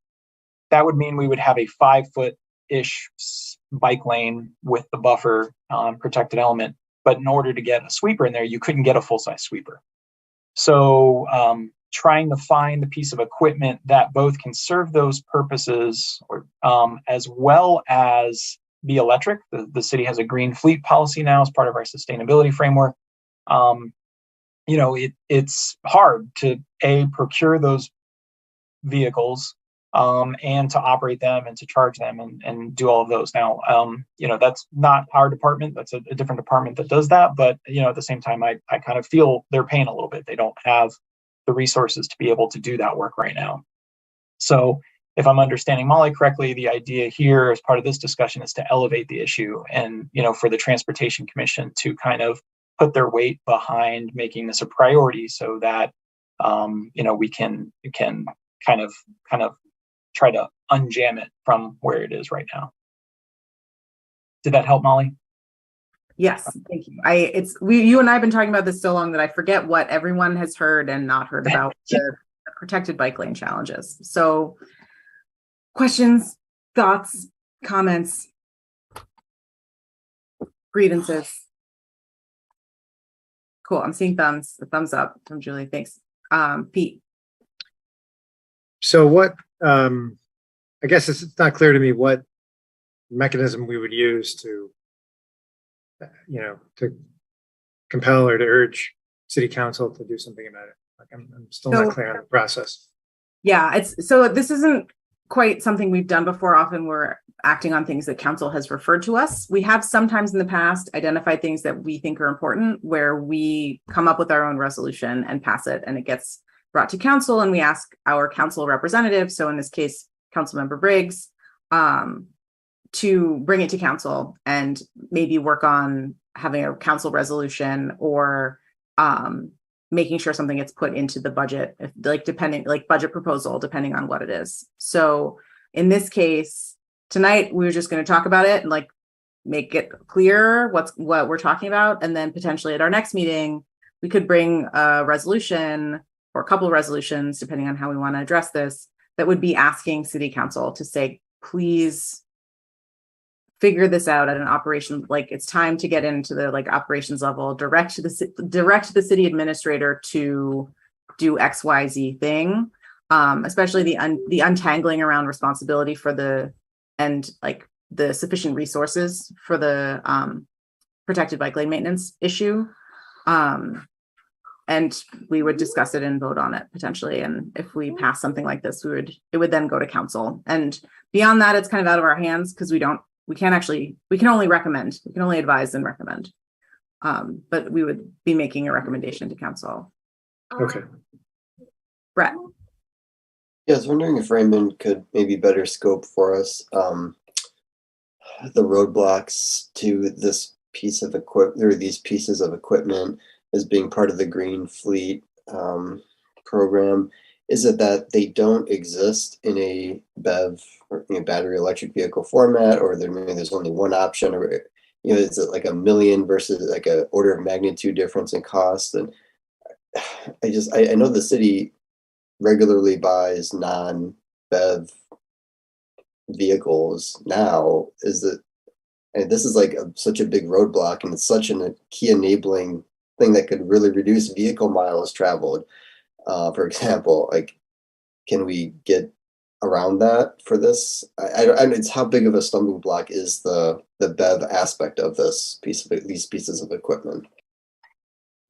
That would mean we would have a 5-foot-ish bike lane with the buffer protected element, but in order to get a sweeper in there, you couldn't get a full-size sweeper. So trying to find the piece of equipment that both can serve those purposes, or as well as be electric. The city has a green fleet policy now as part of our sustainability framework. It's hard to procure those vehicles and to operate them and to charge them and do all of those. Now, that's not our department. That's a different department that does that. But, at the same time, I kind of feel their pain a little bit. They don't have the resources to be able to do that work right now. So if I'm understanding Molly correctly, the idea here as part of this discussion is to elevate the issue and, for the Transportation Commission to kind of put their weight behind making this a priority so that, we can kind of try to unjam it from where it is right now. Did that help, Molly? Yes, thank you. You and I have been talking about this so long that I forget what everyone has heard and not heard about the protected bike lane challenges. So questions, thoughts, comments, grievances? Cool. I'm seeing thumbs up from Julie. Thanks. Pete. So what, I guess it's not clear to me what mechanism we would use to compel or to urge city council to do something about it. Like I'm still not clear on the process. Yeah, this isn't quite something we've done before. Often we're acting on things that council has referred to us. We have sometimes in the past identified things that we think are important where we come up with our own resolution and pass it, and it gets brought to council, and we ask our council representative, so in this case, Councilmember Briggs, to bring it to council and maybe work on having a council resolution or making sure something gets put into the budget, budget proposal, depending on what it is. So in this case, tonight, we were just going to talk about it and make it clear what we're talking about. And then potentially at our next meeting, we could bring a resolution or a couple of resolutions, depending on how we want to address this, that would be asking city council to say, please figure this out at an operation, it's time to get into the operations level, direct the city administrator to do XYZ thing, especially the untangling around responsibility for the sufficient resources for the protected bike lane maintenance issue. And we would discuss it and vote on it potentially. And if we pass something like this, it would then go to council. And beyond that, it's kind of out of our hands because we can only recommend, we can only advise and recommend. But we would be making a recommendation to council. Okay. Brett. Yeah, I was wondering if Raymond could maybe better scope for us the roadblocks to this piece of equipment, or these pieces of equipment as being part of the Green Fleet program. Is it that they don't exist in a BEV or battery electric vehicle format, or there's only one option, or is it like $1 million versus like a order of magnitude difference in cost? And I know the city regularly buys non-BEV vehicles now. This is such a big roadblock, and it's such a key enabling thing that could really reduce vehicle miles traveled. For example, can we get around that for this? It's how big of a stumbling block is the BEV aspect of these pieces of equipment?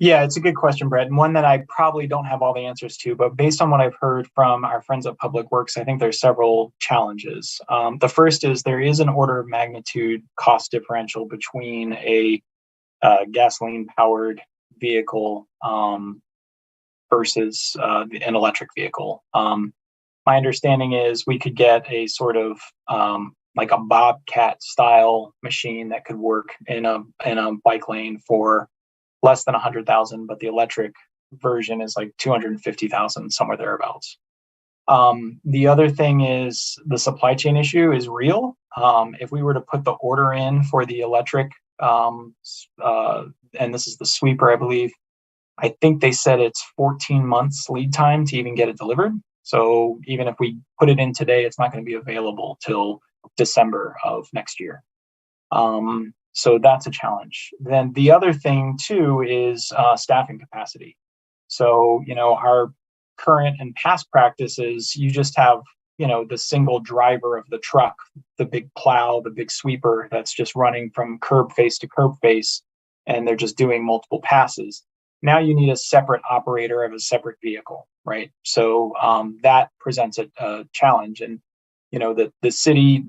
Yeah, it's a good question, Brett, and one that I probably don't have all the answers to, but based on what I've heard from our friends at Public Works, I think there's several challenges. The first is there is an order of magnitude cost differential between a gasoline-powered vehicle versus an electric vehicle. My understanding is we could get a sort of like a Bobcat style machine that could work in a bike lane for less than 100,000, but the electric version is like 250,000, somewhere thereabouts. The other thing is the supply chain issue is real. If we were to put the order in for the electric, and this is the sweeper, I believe, I think they said it's 14 months lead time to even get it delivered. So even if we put it in today, it's not going to be available till December of next year. So that's a challenge. Then the other thing too is staffing capacity. So, our current and past practices, you just have, the single driver of the truck, the big plow, the big sweeper that's just running from curb face to curb face, and they're just doing multiple passes. Now you need a separate operator of a separate vehicle, right? So that presents a challenge. And, the city,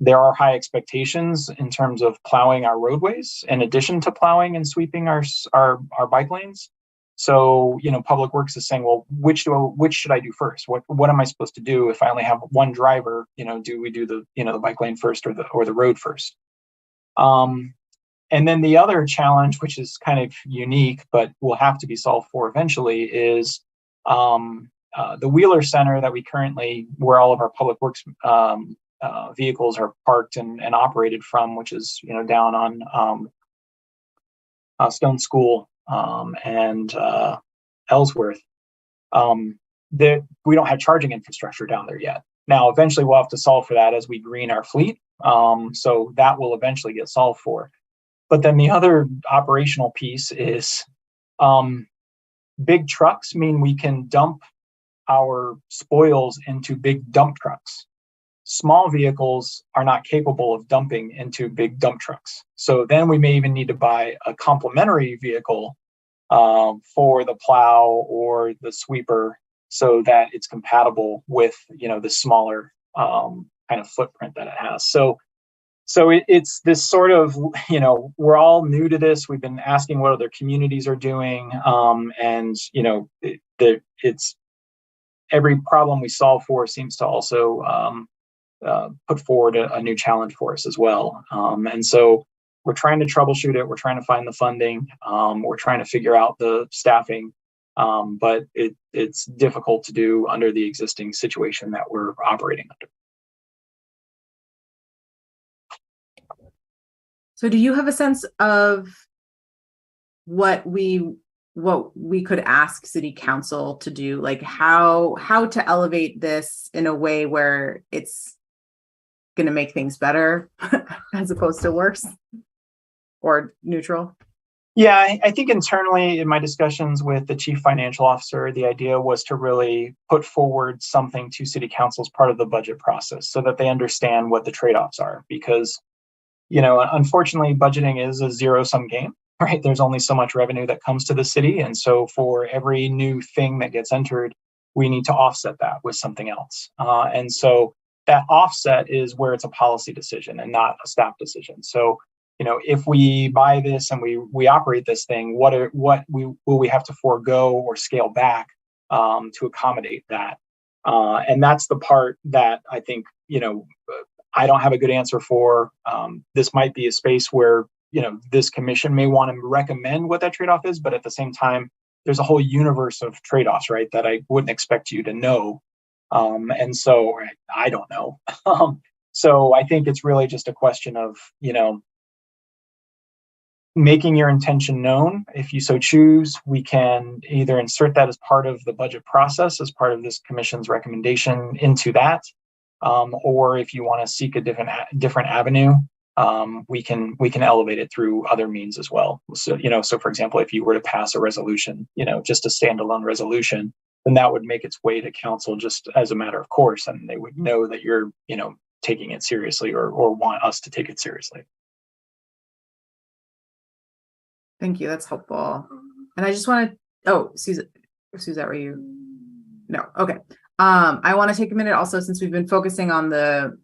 there are high expectations in terms of plowing our roadways, in addition to plowing and sweeping our bike lanes. So, Public Works is saying, well, which should I do first? What am I supposed to do if I only have one driver? Do we do the bike lane first or the road first? And then the other challenge, which is kind of unique, but will have to be solved for eventually, is the Wheeler Center that where all of our Public Works vehicles are parked and operated from, which is down on Stone School and Ellsworth. We don't have charging infrastructure down there yet. Now, eventually, we'll have to solve for that as we green our fleet. So that will eventually get solved for. But then the other operational piece is big trucks mean we can dump our spoils into big dump trucks. Small vehicles are not capable of dumping into big dump trucks. So then we may even need to buy a complementary vehicle for the plow or the sweeper so that it's compatible with, the smaller kind of footprint that it has. So it's this sort of, we're all new to this. We've been asking what other communities are doing. And, it's every problem we solve for seems to also put forward a new challenge for us as well. And so we're trying to troubleshoot it. We're trying to find the funding. We're trying to figure out the staffing. But it's difficult to do under the existing situation that we're operating under. So do you have a sense of what we could ask city council to do, like how to elevate this in a way where it's going to make things better as opposed to worse or neutral? Yeah, I think internally in my discussions with the chief financial officer, the idea was to really put forward something to city council as part of the budget process so that they understand what the trade-offs are. Because, unfortunately, budgeting is a zero-sum game, right? There's only so much revenue that comes to the city. And so for every new thing that gets entered, we need to offset that with something else. And so that offset is where it's a policy decision and not a staff decision. So, if we buy this and we operate this thing, will we have to forego or scale back to accommodate that? And that's the part that I think, I don't have a good answer for. This might be a space where, this commission may want to recommend what that trade-off is, but at the same time, there's a whole universe of trade-offs, right, that I wouldn't expect you to know. And so I don't know. So I think it's really just a question of, making your intention known. If you so choose, we can either insert that as part of the budget process, as part of this commission's recommendation into that. Or if you want to seek a different avenue, we can elevate it through other means as well. So, so for example, if you were to pass a resolution, just a standalone resolution, then that would make its way to council just as a matter of course, and they would know that you're, taking it seriously or want us to take it seriously. Thank you. That's helpful. And I just want to, oh, Suzette, were you? No. Okay. I want to take a minute also, since we've been focusing on the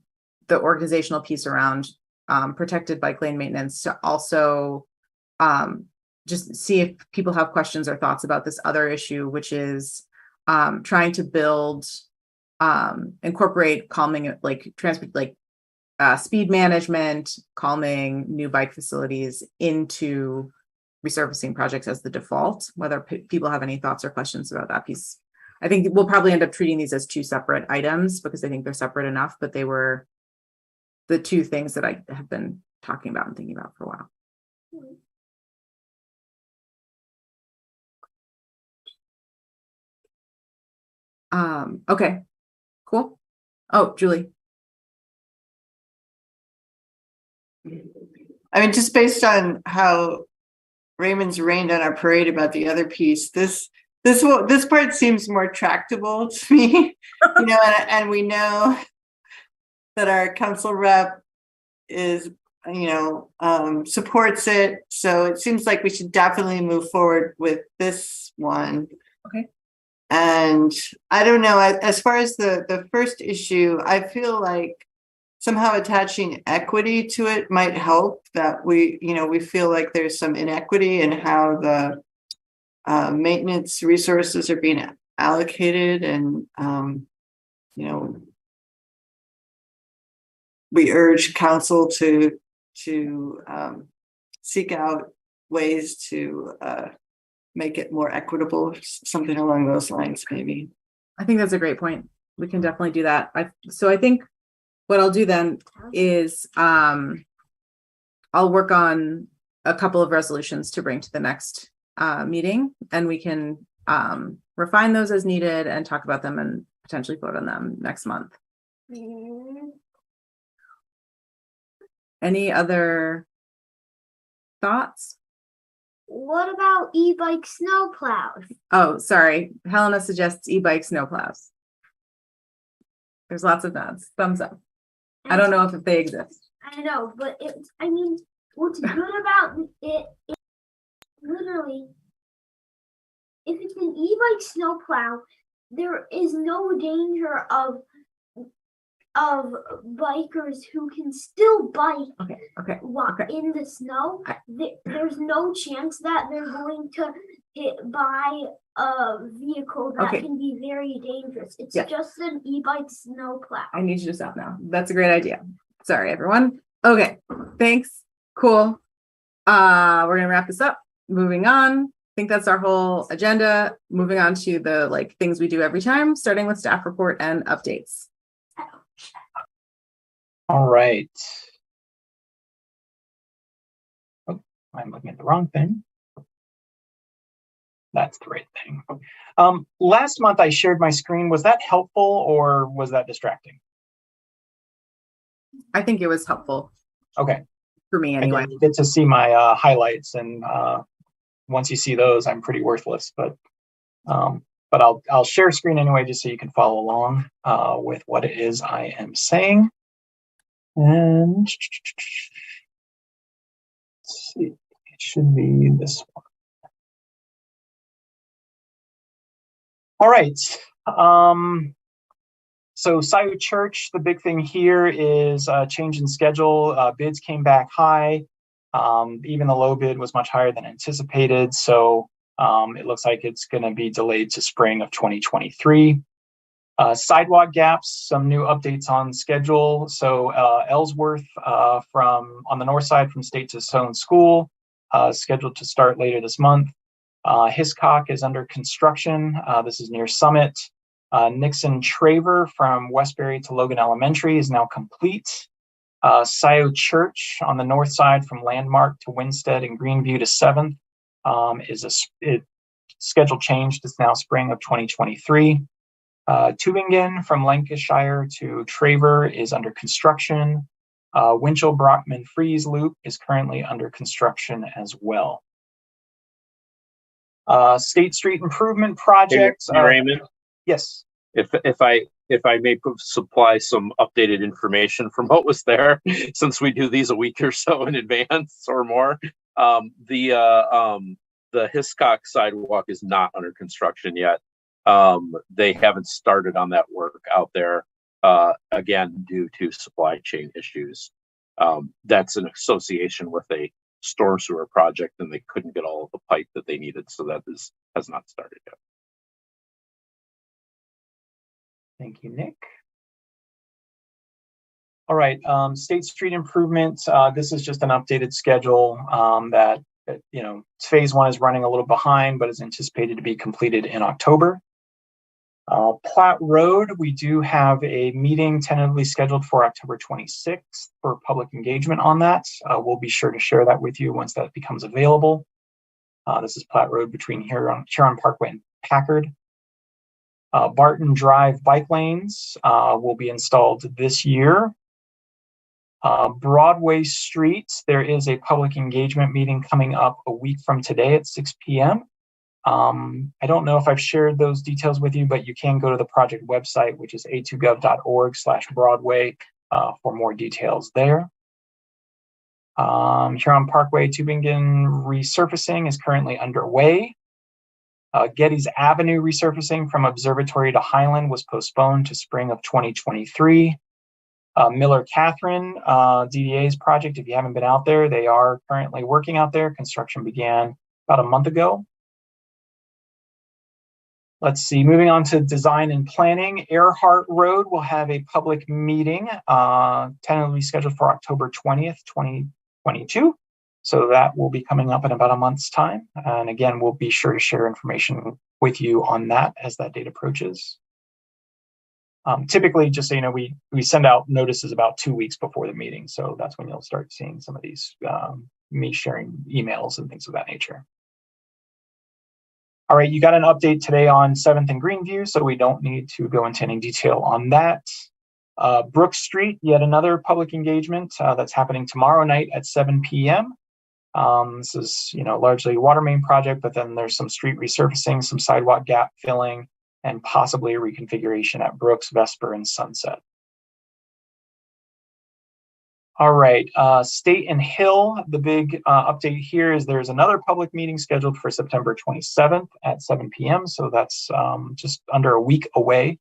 organizational piece around protected bike lane maintenance, to also just see if people have questions or thoughts about this other issue, which is trying to build, incorporate calming, like transport, like speed management, calming new bike facilities into resurfacing projects as the default. Whether people have any thoughts or questions about that piece. I think we'll probably end up treating these as two separate items because I think they're separate enough, but they were the two things that I have been talking about and thinking about for a while. Okay, cool. Oh, Julie. I mean, just based on how Raymond's rained on our parade about the other piece, this part seems more tractable to me, you know, and we know that our council rep is, you know, supports it. So it seems like we should definitely move forward with this one. Okay. And I don't know, as far as the first issue, I feel like somehow attaching equity to it might help, that we, you know, we feel like there's some inequity in how the maintenance resources are being allocated, and you know, we urge council to seek out ways to make it more equitable, something along those lines, maybe. I think that's a great point. We can definitely do that. So I think what I'll do then is I'll work on a couple of resolutions to bring to the next meeting, and we can refine those as needed and talk about them and potentially vote on them next month. Any other thoughts? What about e-bike snow plows? Oh, sorry. Helena suggests e-bike snow plows. There's lots of nods. Thumbs up. I don't know if they exist. I know, but I mean, what's good about it, literally, if it's an e-bike snow plow, there is no danger of bikers who can still bike in the snow. There's no chance that they're going to hit by a vehicle that can be very dangerous. It's just an e-bike snow plow. I need you to stop now. That's a great idea. Sorry, everyone. Okay, thanks. Cool. We're gonna wrap this up. Moving on. I think that's our whole agenda. Moving on to the things we do every time, starting with staff report and updates. All right. Oh, I'm looking at the wrong thing. That's the right thing. Last month I shared my screen. Was that helpful or was that distracting? I think it was helpful. Okay. For me anyway. I get to see my highlights, and once you see those, I'm pretty worthless. But I'll share screen anyway, just so you can follow along with what it is I am saying. And let's see, it should be this one. All right. So Scioto Church, the big thing here is a change in schedule. Bids came back high. Even the low bid was much higher than anticipated. So it looks like it's going to be delayed to spring of 2023. Sidewalk gaps, some new updates on schedule. So Ellsworth on the north side from State to Stone School, scheduled to start later this month. Hisscock is under construction. This is near Summit. Nixon Traver from Westbury to Logan Elementary is now complete. Scioto Church on the north side from Landmark to Winstead and Greenview to 7th is a schedule change. It's now spring of 2023. Tübingen from Lancashire to Traver is under construction. Winchell Brockman Freeze Loop is currently under construction as well. State Street Improvement Project. Raymond? Yes. If I may supply some updated information from what was there, since we do these a week or so in advance or more. The Hisscock Sidewalk is not under construction yet. They haven't started on that work out there, again, due to supply chain issues. That's an association with a storm sewer project, and they couldn't get all of the pipe that they needed, so that has not started yet. Thank you, Nick. All right, State Street improvements. This is just an updated schedule that phase 1 is running a little behind, but is anticipated to be completed in October. Platt Road, we do have a meeting tentatively scheduled for October 26th for public engagement on that. We'll be sure to share that with you once that becomes available. This is Platt Road between Huron Parkway and Packard. Barton Drive bike lanes will be installed this year. Broadway Street, there is a public engagement meeting coming up a week from today at 6 p.m. I don't know if I've shared those details with you, but you can go to the project website, which is a2gov.org/Broadway for more details there. Huron Parkway Tubingen resurfacing is currently underway. Geddes Avenue resurfacing from Observatory to Highland was postponed to spring of 2023. Miller Catherine, DDA's project, if you haven't been out there, they are currently working out there. Construction began about a month ago. Let's see, moving on to design and planning. Earhart Road will have a public meeting tentatively scheduled for October 20th, 2022. So that will be coming up in about a month's time. And again, we'll be sure to share information with you on that as that date approaches. Typically, just so you know, we send out notices about 2 weeks before the meeting. So that's when you'll start seeing some of these, me sharing emails and things of that nature. All right, you got an update today on 7th and Greenview, so we don't need to go into any detail on that. Brook Street, yet another public engagement that's happening tomorrow night at 7 p.m. This is, largely a water main project, but then there's some street resurfacing, some sidewalk gap filling, and possibly a reconfiguration at Brooks, Vesper, and Sunset. All right, State and Hill, the big update here is there's another public meeting scheduled for September 27th at 7 p.m. So that's just under a week away.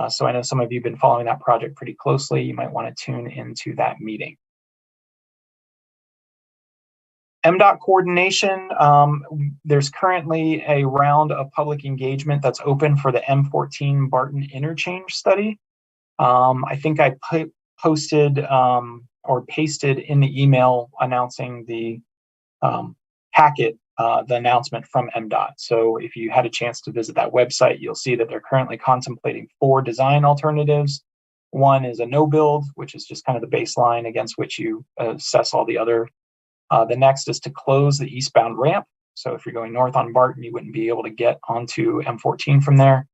So I know some of you have been following that project pretty closely. You might want to tune into that meeting. Mdot Coordination, there's currently a round of public engagement that's open for the M14 Barton interchange study. I think I posted or pasted in the email announcing the packet, the announcement from Mdot. So if you had a chance to visit that website, you'll see that they're currently contemplating 4 design alternatives. One is a no build, which is just kind of the baseline against which you assess all the other. The next is to close the eastbound ramp. So if you're going north on Barton, you wouldn't be able to get onto M14 from there.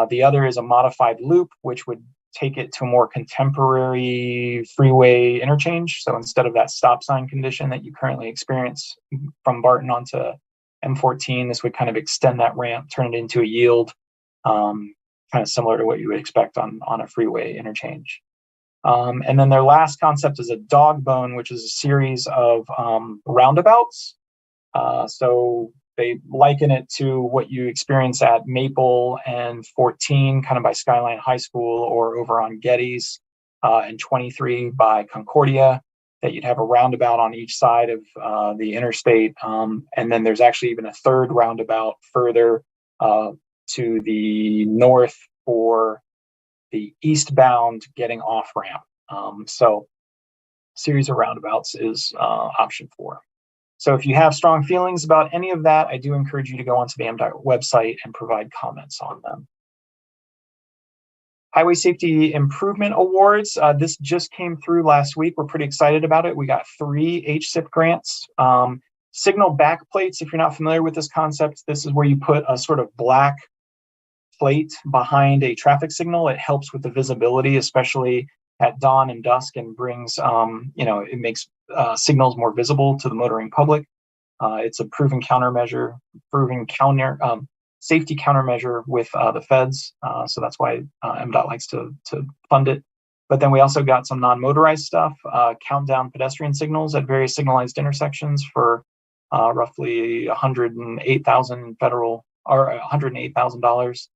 The other is a modified loop, which would take it to a more contemporary freeway interchange. So instead of that stop sign condition that you currently experience from Barton onto M14, this would kind of extend that ramp, turn it into a yield, kind of similar to what you would expect on a freeway interchange. And then their last concept is a dog bone, which is a series of roundabouts. So they liken it to what you experience at Maple and 14, kind of by Skyline High School, or over on Geddes and 23 by Concordia, that you'd have a roundabout on each side of the interstate. And then there's actually even a third roundabout further to the north for the eastbound getting off ramp. So series of roundabouts is option 4. So if you have strong feelings about any of that, I do encourage you to go onto the Mdot website and provide comments on them. Highway Safety Improvement Awards. This just came through last week. We're pretty excited about it. We got 3 HSIP grants. Signal backplates, if you're not familiar with this concept, this is where you put a sort of black plate behind a traffic signal. It helps with the visibility, especially at dawn and dusk, and brings, it makes signals more visible to the motoring public. It's a proven safety countermeasure with the feds. So that's why MDOT likes to fund it. But then we also got some non-motorized stuff, countdown pedestrian signals at various signalized intersections for roughly $108,000 federal, or $108,000.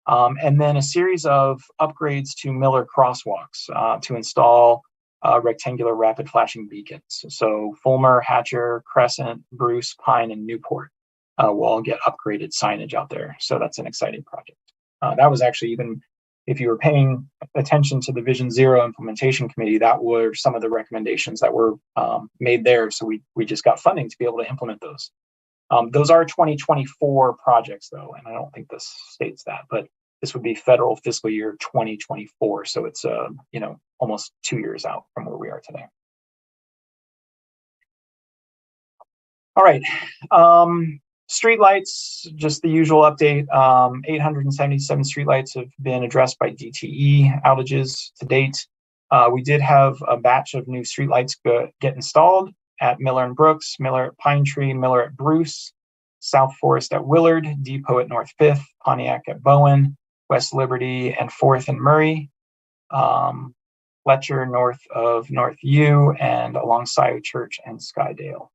And then a series of upgrades to Miller crosswalks to install rectangular rapid flashing beacons. So Fulmer, Hatcher, Crescent, Bruce, Pine, and Newport will all get upgraded signage out there. So that's an exciting project. That was actually, even if you were paying attention to the Vision Zero Implementation Committee, that were some of the recommendations that were made there. So we just got funding to be able to implement those. Those are 2024 projects though, and I don't think this states that, but this would be federal fiscal year 2024. So it's almost 2 years out from where we are today. All right. Streetlights, just the usual update. 877 streetlights have been addressed by DTE outages to date. We did have a batch of new streetlights get installed at Miller and Brooks, Miller at Pine Tree, Miller at Bruce, South Forest at Willard, Depot at North Fifth, Pontiac at Bowen, West Liberty and 4th and Murray, Fletcher north of North U, and alongside Church and Skydale.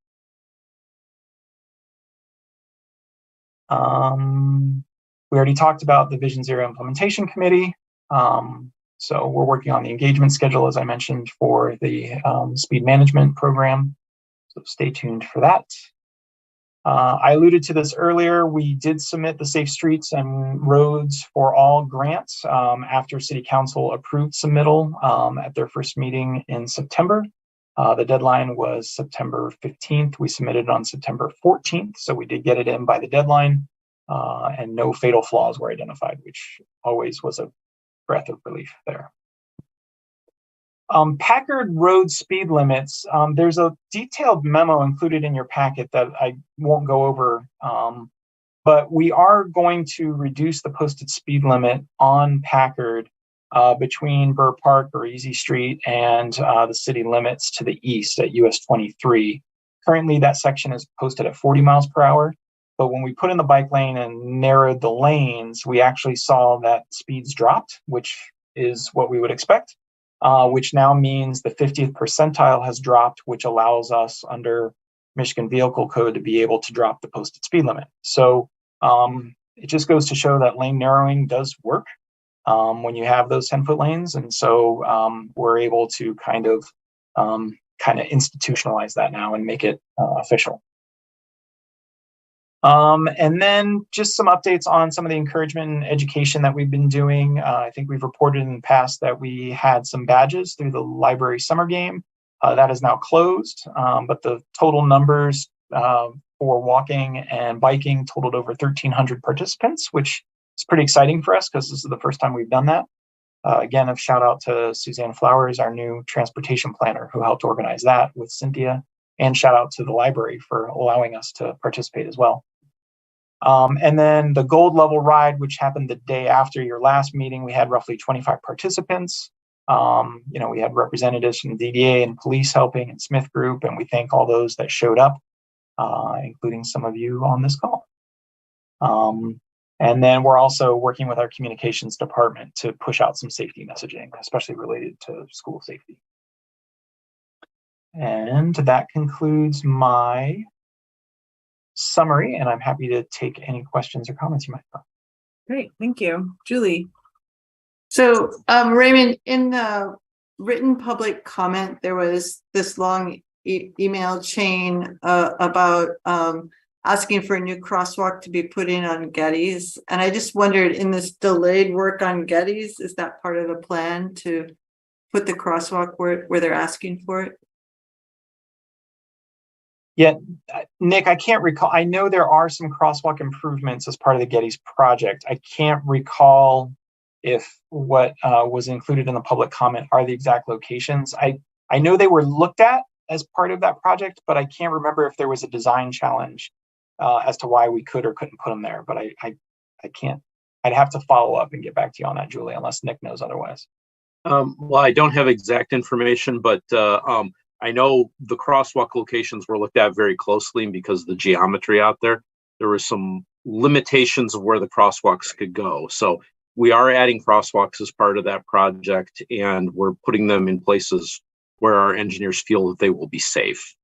We already talked about the Vision Zero Implementation Committee. So we're working on the engagement schedule, as I mentioned, for the speed management program. So stay tuned for that. I alluded to this earlier. We did submit the Safe Streets and Roads for All grants after City Council approved submittal at their first meeting in September. The deadline was September 15th. We submitted on September 14th, so we did get it in by the deadline, and no fatal flaws were identified, which always was a breath of relief there. Packard road speed limits. There's a detailed memo included in your packet that I won't go over, but we are going to reduce the posted speed limit on Packard between Burr Park or Easy Street and the city limits to the east at US 23. Currently, that section is posted at 40 miles per hour. But when we put in the bike lane and narrowed the lanes, we actually saw that speeds dropped, which is what we would expect, which now means the 50th percentile has dropped, which allows us under Michigan Vehicle Code to be able to drop the posted speed limit. So it just goes to show that lane narrowing does work when you have those 10-foot lanes. And so we're able to kind of institutionalize that now and make it official. And then just some updates on some of the encouragement and education that we've been doing. I think we've reported in the past that we had some badges through the library summer game. That is now closed, but the total numbers for walking and biking totaled over 1,300 participants, which is pretty exciting for us because this is the first time we've done that. Again, a shout out to Suzanne Flowers, our new transportation planner, who helped organize that with Cynthia, and shout out to the library for allowing us to participate as well. And then the gold level ride, which happened the day after your last meeting, we had roughly 25 participants. We had representatives from the DDA and police helping and Smith Group, and we thank all those that showed up, including some of you on this call. And then we're also working with our communications department to push out some safety messaging, especially related to school safety. And that concludes my summary, and I'm happy to take any questions or comments you might have. Great, thank you. Julie. So Raymond, in the written public comment, there was this long email chain about asking for a new crosswalk to be put in on Geddes. And I just wondered, in this delayed work on Geddes, is that part of the plan to put the crosswalk where they're asking for it? Yeah, Nick, I can't recall. I know there are some crosswalk improvements as part of the Geddes project. I can't recall if what was included in the public comment are the exact locations. I know they were looked at as part of that project, but I can't remember if there was a design challenge as to why we could or couldn't put them there. But I can't. I'd have to follow up and get back to you on that, Julie, unless Nick knows otherwise. Well, I don't have exact information, but I know the crosswalk locations were looked at very closely because of the geometry out there. There were some limitations of where the crosswalks could go. So we are adding crosswalks as part of that project, and we're putting them in places where our engineers feel that they will be safe.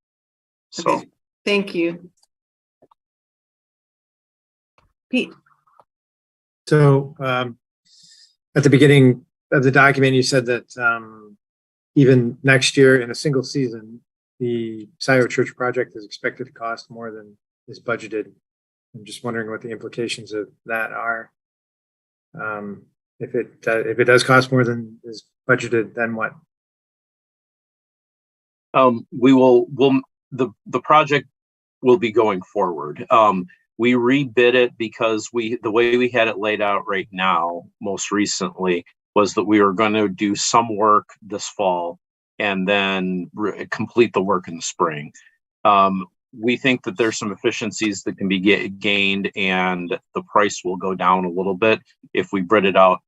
So okay. Thank you. Pete. So at the beginning of the document, you said that even next year in a single season, the Scioto Church project is expected to cost more than is budgeted. I'm just wondering what the implications of that are. If it does cost more than is budgeted, then what? The project will be going forward. We rebid it because the way we had it laid out right now, most recently, was that we were going to do some work this fall and then complete the work in the spring. We think that there's some efficiencies that can be gained, and the price will go down a little bit if we bid it out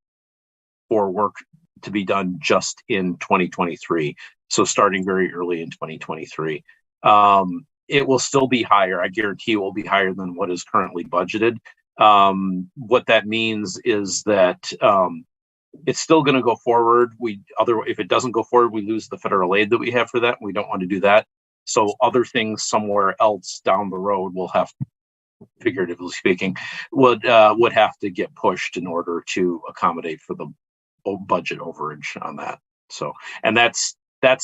for work to be done just in 2023. So starting very early in 2023. It will still be higher. I guarantee it will be higher than what is currently budgeted. What that means is that it's still going to go forward. If it doesn't go forward, we lose the federal aid that we have for that. We don't want to do that. So other things somewhere else down the road will have, figuratively speaking, would have to get pushed in order to accommodate for the budget overage on that. So, and that's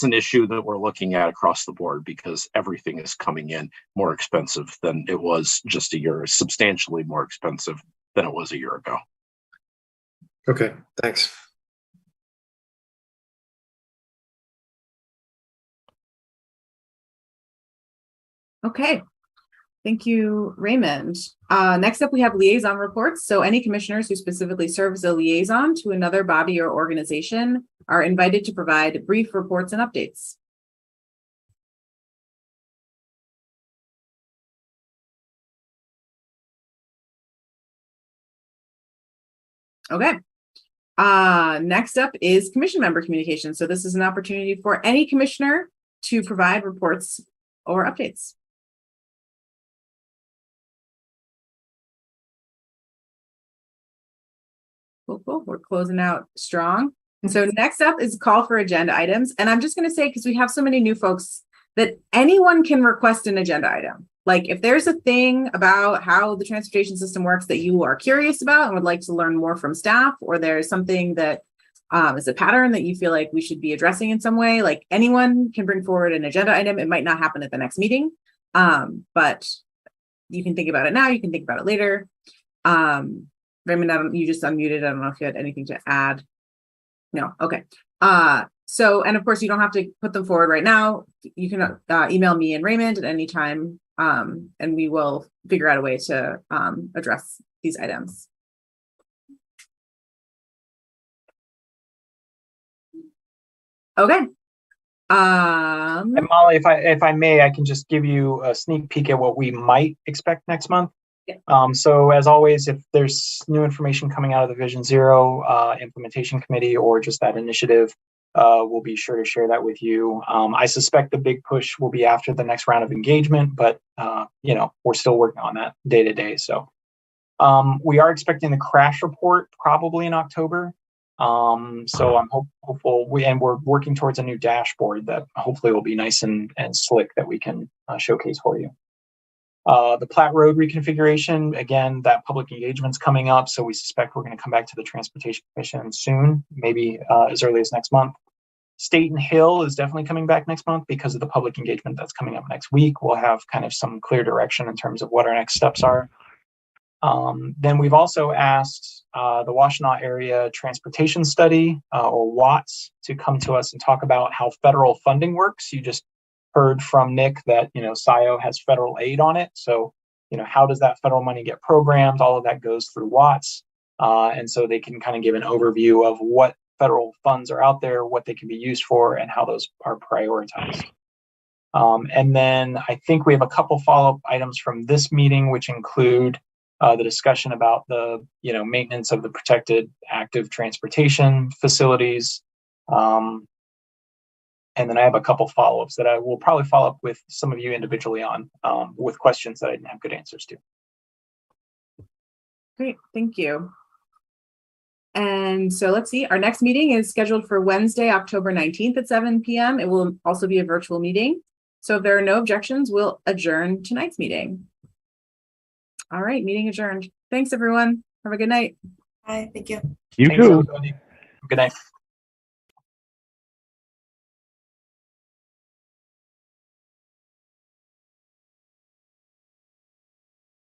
an issue that we're looking at across the board because everything is coming in more expensive than it was just a year, substantially more expensive than it was a year ago. Okay, thanks. Okay, thank you, Raymond. Next up, we have liaison reports. So any commissioners who specifically serve as a liaison to another body or organization are invited to provide brief reports and updates. Okay. Next up is commission member communication. So this is an opportunity for any commissioner to provide reports or updates. Cool. We're closing out strong. And so next up is call for agenda items. And I'm just going to say, because we have so many new folks, that anyone can request an agenda item. Like if there's a thing about how the transportation system works that you are curious about and would like to learn more from staff, or there's something that is a pattern that you feel like we should be addressing in some way, like anyone can bring forward an agenda item. It might not happen at the next meeting, but you can think about it now. You can think about it later. Raymond, you just unmuted. I don't know if you had anything to add. No. Okay. So, and of course, you don't have to put them forward right now. You can email me and Raymond at any time, and we will figure out a way to address these items. Okay. And Molly, if I may, I can just give you a sneak peek at what we might expect next month. Yeah. So as always, if there's new information coming out of the Vision Zero implementation committee or just that initiative, we'll be sure to share that with you. I suspect the big push will be after the next round of engagement, but we're still working on that day to day. So we are expecting the crash report probably in October. So I'm hopeful we're working towards a new dashboard that hopefully will be nice and slick that we can showcase for you. The Platt Road reconfiguration, again, that public engagement's coming up, so we suspect we're going to come back to the Transportation Commission soon, maybe as early as next month. State and Hill is definitely coming back next month because of the public engagement that's coming up next week. We'll have kind of some clear direction in terms of what our next steps are. Then we've also asked the Washtenaw Area Transportation Study, or WATS, to come to us and talk about how federal funding works. You just heard from Nick that, SCIO has federal aid on it. So, how does that federal money get programmed? All of that goes through WATS. And so they can kind of give an overview of what federal funds are out there, what they can be used for, and how those are prioritized. And then I think we have a couple follow-up items from this meeting, which include the discussion about the, maintenance of the protected active transportation facilities. And then I have a couple follow-ups that I will probably follow up with some of you individually on with questions that I didn't have good answers to. Great, thank you. And so let's see, our next meeting is scheduled for Wednesday, October 19th at 7 p.m. It will also be a virtual meeting. So if there are no objections, we'll adjourn tonight's meeting. All right, meeting adjourned. Thanks, everyone. Have a good night. Bye. Thank you. You Thanks, too. everybody. Good night.